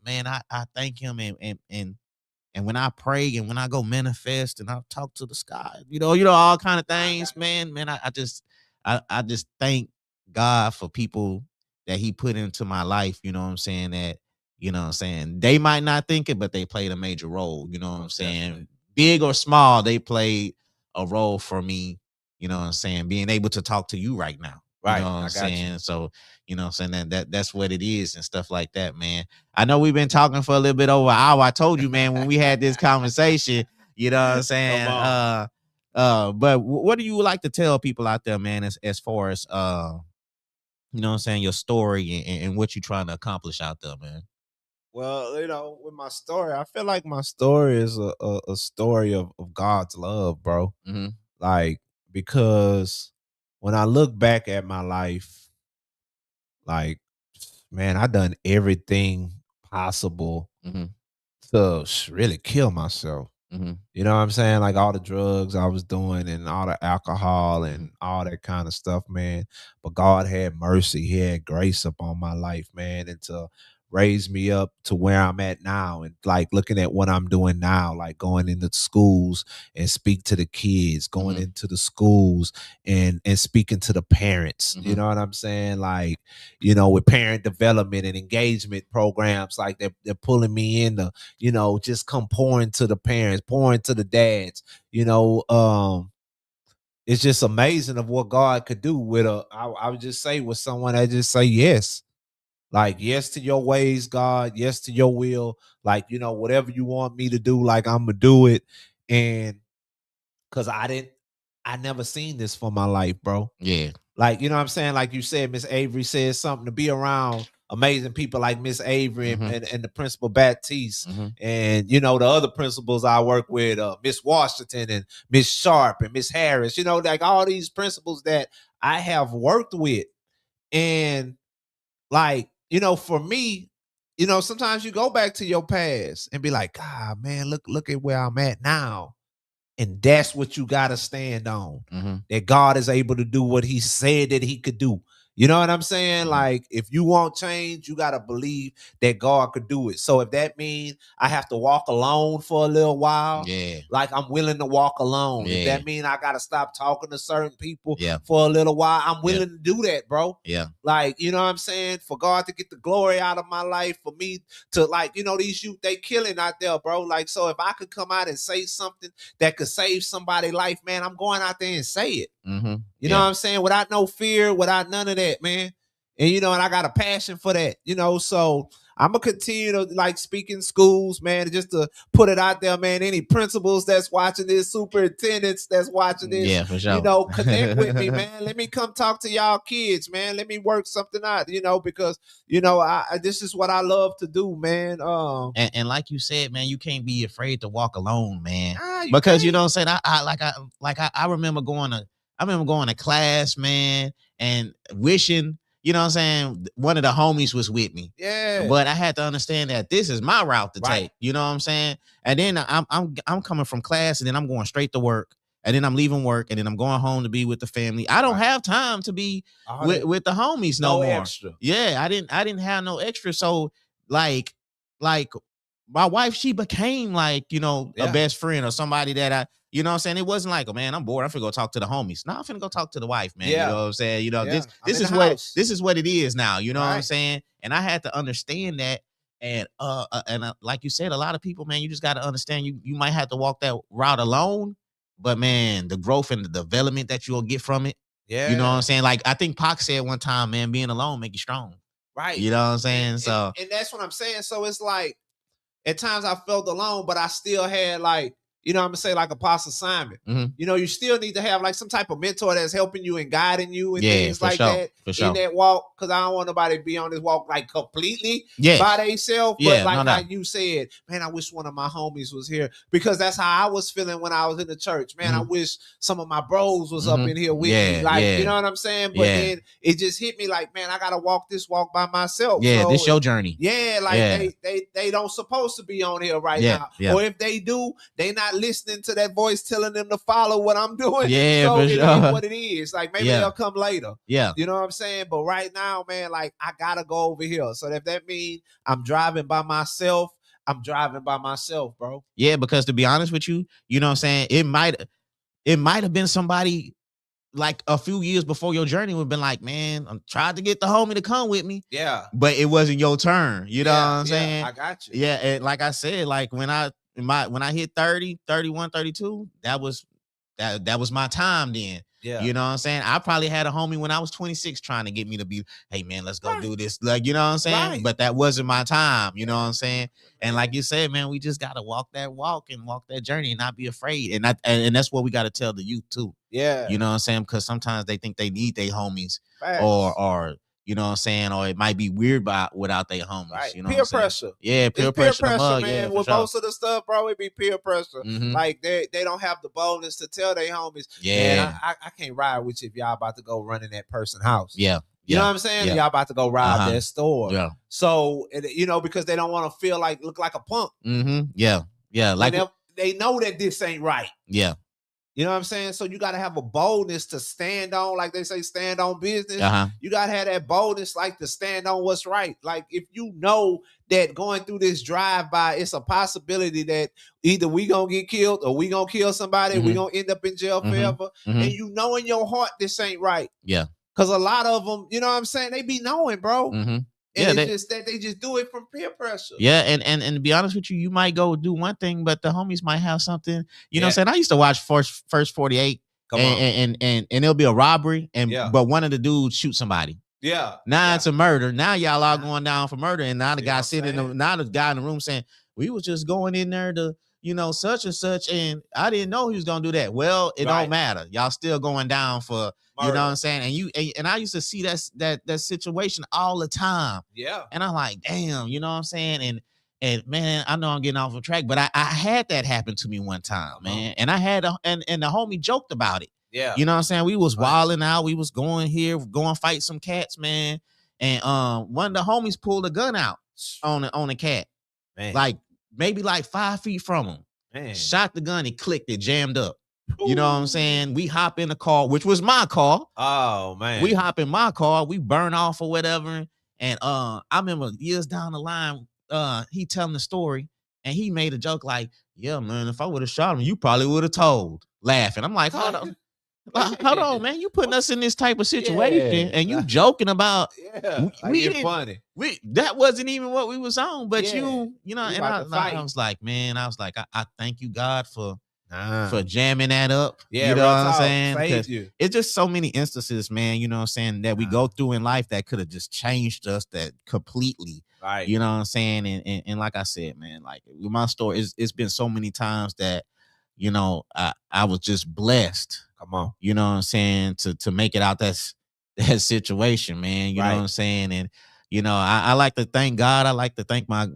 man, I thank him, and when I pray and when I go manifest and I talk to the sky, you know, all kind of things, man. I just thank God for people that he put into my life, you know what I'm saying, that, you know what I'm saying, they might not think it, but they played a major role, you know what I'm saying? Definitely. Big or small, they played a role for me, you know what I'm saying, being able to talk to you right now. You know what I'm saying? So, you know what I'm saying, that's what it is and stuff like that, man. I know we've been talking for a little bit over an hour. I told you, man, when we had this conversation, you know what I'm saying? But what do you like to tell people out there, man, as far as you know what I'm saying, your story and what you're trying to accomplish out there, man? Well, you know, with my story, I feel like my story is a story of God's love, bro. Mm-hmm. Like, because when I look back at my life, like, man, I done everything possible to really kill myself. You know what I'm saying? Like all the drugs I was doing and all the alcohol and all that kind of stuff, man. But God had mercy. He had grace upon my life, man. And to raise me up to where I'm at now, and like looking at what I'm doing now, like going into schools and speak to the kids, going into the schools and speaking to the parents. You know what I'm saying? Like, you know, with parent development and engagement programs, like they're pulling me in to, you know, just come pouring to the parents, pouring to the dads, you know. It's just amazing of what God could do with I would just say with someone that just say yes. Like, yes to your ways, God, yes to your will. Like, you know, whatever you want me to do, like I'm gonna do it. And cause I never seen this for my life, bro. Yeah. Like, you know what I'm saying? Like you said, Miss Avery said something, to be around amazing people like Miss Avery and the Principal Baptiste and, you know, the other principals I work with, Miss Washington and Miss Sharp and Miss Harris, you know, like all these principals that I have worked with. And like, you know, for me, you know, sometimes you go back to your past and be like, God, man, look at where I'm at now. And that's what you got to stand on. That God is able to do what he said that he could do. You know what I'm saying? Like, if you want change, you got to believe that God could do it. So if that means I have to walk alone for a little while, like I'm willing to walk alone. If that means I got to stop talking to certain people for a little while, I'm willing to do that, bro. Like, you know what I'm saying? For God to get the glory out of my life, for me to, like, you know, these youth, they killing out there, bro. Like, so if I could come out and say something that could save somebody's life, man, I'm going out there and say it. You know what I'm saying? Without no fear, without none of that, man. And, you know, and I got a passion for that, you know, so I'm going to continue to, like, speak in schools, man, just to put it out there, man. Any principals that's watching this, superintendents that's watching this, for sure. you know, connect with me, man. Let me come talk to y'all kids, man. Let me work something out, you know, because, you know, this is what I love to do, man. And like you said, man, you can't be afraid to walk alone, man. Because, you know what I'm saying? I remember going to class, man, and wishing, you know what I'm saying, one of the homies was with me. Yeah. But I had to understand that this is my route to take. You know what I'm saying? And then I'm coming from class, and then I'm going straight to work. And then I'm leaving work, and then I'm going home to be with the family. I don't have time to be with the homies no more. Extra. Yeah, I didn't have no extra. So like my wife, she became like, you know, a best friend or somebody that you know what I'm saying? It wasn't like, oh man, I'm bored, I'm finna go talk to the homies. No, I'm finna go talk to the wife, man. You know what I'm saying? You know, this is what it is now. You know what I'm saying? And I had to understand that. And like you said, a lot of people, man, you just got to understand you might have to walk that route alone, but man, the growth and the development that you'll get from it. You know what I'm saying? Like I think Pac said one time, man, being alone make you strong. Right. You know what I'm saying? And that's what I'm saying. So it's like at times I felt alone, but I still had like you know what I'm saying, like Apostle Simon. You know, you still need to have like some type of mentor that's helping you and guiding you and things like that in that walk. Because I don't want nobody to be on this walk like completely by themselves. But like how you said, man, I wish one of my homies was here, because that's how I was feeling when I was in the church. Man, I wish some of my bros was up in here with me. Like, you know what I'm saying? But then it just hit me like, man, I gotta walk this walk by myself. Yeah, so this your journey. Yeah, like they don't supposed to be on here right now. Or if they do, they not listening to that voice telling them to follow what I'm doing. Yeah, so for it sure. is what it is. Like maybe they'll come later. Yeah. You know what I'm saying? But right now, man, like I gotta go over here. So if that means I'm driving by myself, I'm driving by myself, bro. Yeah, because to be honest with you, you know what I'm saying? It might have been somebody like a few years before your journey would have been like, man, I tried to get the homie to come with me. Yeah. But it wasn't your turn. You know what I'm saying? I got you. Yeah. And like I said, like when I hit 30, 31, 32, that was my time then. Yeah. You know what I'm saying? I probably had a homie when I was 26 trying to get me to be, hey man, let's go do this. Like, you know what I'm saying? But that wasn't my time. You know what I'm saying? And like you said, man, we just gotta walk that walk and walk that journey and not be afraid. And that's what we gotta tell the youth too. Yeah. You know what I'm saying? Because sometimes they think they need their homies or you know what I'm saying, or it might be weird without their homies. Right. You know, peer pressure. Yeah, peer pressure, man. Yeah, with most of the stuff, bro, it be peer pressure. Like they don't have the boldness to tell their homies, man, I can't ride with you if y'all about to go run in that person's house. Yeah. You know what I'm saying? Y'all about to go rob their store. Yeah. So, you know, because they don't want to look like a punk. Yeah. Yeah. Like they know that this ain't right. Yeah. You know what I'm saying? So you got to have a boldness to stand on, like they say, stand on business. You got to have that boldness, like to stand on what's right. Like if you know that going through this drive-by, it's a possibility that either we going to get killed or we going to kill somebody, we going to end up in jail forever. And you know in your heart this ain't right. Yeah. Because a lot of them, you know what I'm saying, they be knowing, bro. And it's just that they just do it from peer pressure. Yeah, and to be honest with you might go do one thing, but the homies might have something. You know what I'm saying? I used to watch First 48. And it'll be a robbery, but one of the dudes shoot somebody. Yeah. Now it's a murder. Now y'all all going down for murder, and now the guy sitting now the guy in the room saying, we was just going in there to, you know, such and such, and I didn't know he was gonna do that. Well, it don't matter. Y'all still going down for murder. You know what I'm saying? And I used to see that situation all the time. Yeah. And I'm like, damn, you know what I'm saying? And man, I know I'm getting off the track, but I had that happen to me one time, man. And I had and the homie joked about it. Yeah. You know what I'm saying? We was wilding out. We was going fight some cats, man. And one of the homies pulled a gun out on the cat. Man. Like maybe like 5 feet from him. Man. Shot the gun, it clicked, it jammed up. Ooh. You know what I'm saying? We hop in the car, which was my car. Oh man. We hop in my car, we burn off or whatever. And I remember years down the line, he telling the story and he made a joke like, yeah, man, if I would have shot him, you probably would have told. Laughing. I'm like, hold on. Hold on, man. You putting us in this type of situation and you joking about we get funny. That wasn't even what we was on, but you know, and I was like, man, I thank you, God, for jamming that up. Yeah, you know what I'm saying? It's just so many instances, man, you know what I'm saying, that we go through in life that could have just changed us that completely. Right. You know what I'm saying? And like I said, man, like with my story, it's been so many times that, you know, I was just blessed. Come on. You know what I'm saying? To make it out that situation, man. You know what I'm saying? And, you know, I like to thank God. I like to thank my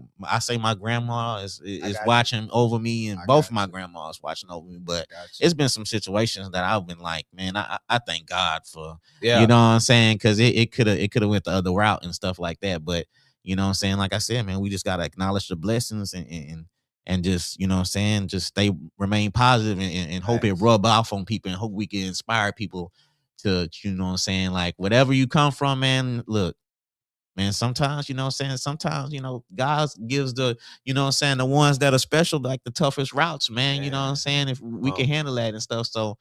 grandma is watching over me, and both of my grandmas watching over me. But it's been some situations that I've been like, man, I thank God for, you know what I'm saying? Because it could have went the other route and stuff like that. But, you know what I'm saying? Like I said, man, we just got to acknowledge the blessings and just, you know what I'm saying, just remain positive and hope it rub off on people and hope we can inspire people to, you know what I'm saying, like whatever you come from, man, look, man, sometimes, you know what I'm saying, sometimes, you know, God gives the, you know what I'm saying, the ones that are special, like the toughest routes, man, you know what I'm saying, if we can handle that and stuff. So,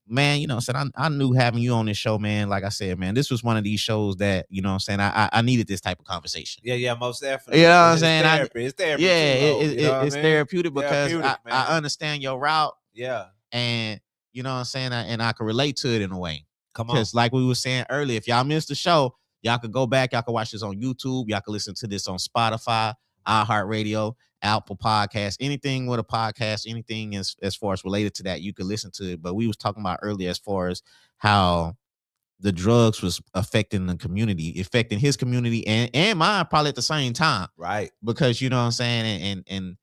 man, you know what I'm saying, I knew having you on this show, man, like I said, man, this was one of these shows that, you know what I'm saying, I needed this type of conversation. Yeah, most definitely. You know what I'm saying? It's therapy. Yeah, it's therapeutic because I understand your route. Yeah. And, you know what I'm saying, and I can relate to it in a way. Come on. Because like we were saying earlier, if y'all missed the show, y'all could go back, y'all can watch this on YouTube, y'all can listen to this on Spotify, iHeartRadio, Apple Podcasts, anything with a podcast, anything as far as related to that, you could listen to it. But we was talking about earlier as far as how the drugs was affecting the community, affecting his community and mine probably at the same time. Right. Because you know what I'm saying, and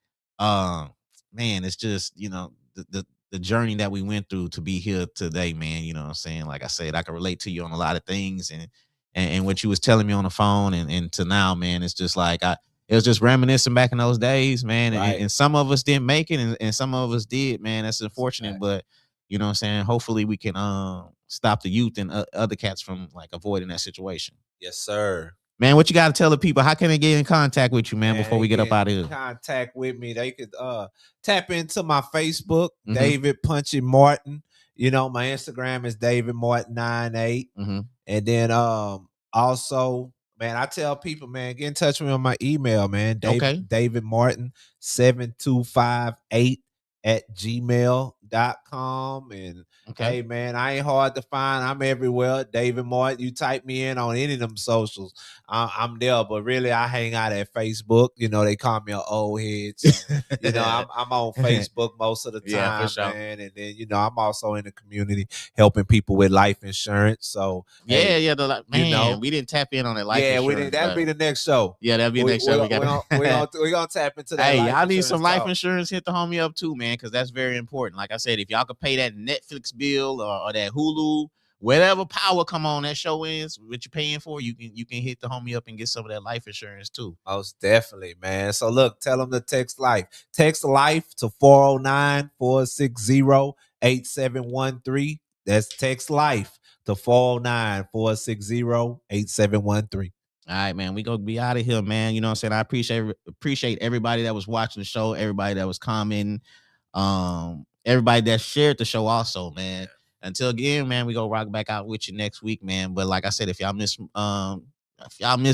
man, it's just, you know, the journey that we went through to be here today, man. You know what I'm saying? Like I said, I can relate to you on a lot of things and what you was telling me on the phone and to now, man, it's just like it was just reminiscing back in those days, man. Right. And some of us didn't make it and some of us did, man. That's unfortunate, Right. but you know what I'm saying? Hopefully we can stop the youth and other cats from like avoiding that situation. Yes, sir. Man, what you got to tell the people? How can they get in contact with you, man, before we get up out of here? Contact with me. They could tap into my Facebook, David Punchie Martin. You know, my Instagram is David Martin 98. And then also, man, I tell people, man, get in touch with me on my email, man. David Martin 7258 @gmail.com. And hey, man, I ain't hard to find. I'm everywhere. David Martin. You type me in on any of them socials, I'm there. But really, I hang out at Facebook. You know, they call me an old head. So, you know, I'm on Facebook most of the time, for sure. man. And then, you know, I'm also in the community helping people with life insurance. So man, you know, we didn't tap in on that life insurance. we didn't. That'll be the next show. Yeah, that'll be the next show. We're gonna tap into that. Hey, y'all need some life insurance. Hit the homie up too, man, because that's very important. Like I said, if y'all could pay that Netflix bill or that Hulu, whatever power come on that show is, what you're paying for, you can hit the homie up and get some of that life insurance too. Most definitely, man. So look, tell them to text life. Text life to 409-460-8713. That's text life to 409-460-8713. All right, man. We gonna be out of here, man. You know what I'm saying? I appreciate everybody that was watching the show, everybody that was commenting, everybody that shared the show also, man. Until again, man, we gonna rock back out with you next week, man. But like I said, if y'all miss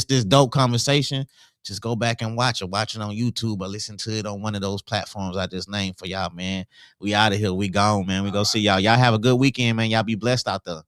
this dope conversation, just go back and watch it. Watch it on YouTube or listen to it on one of those platforms I just named for y'all, man. We out of here. We gone, man. We go see y'all. Y'all have a good weekend, man. Y'all be blessed out there.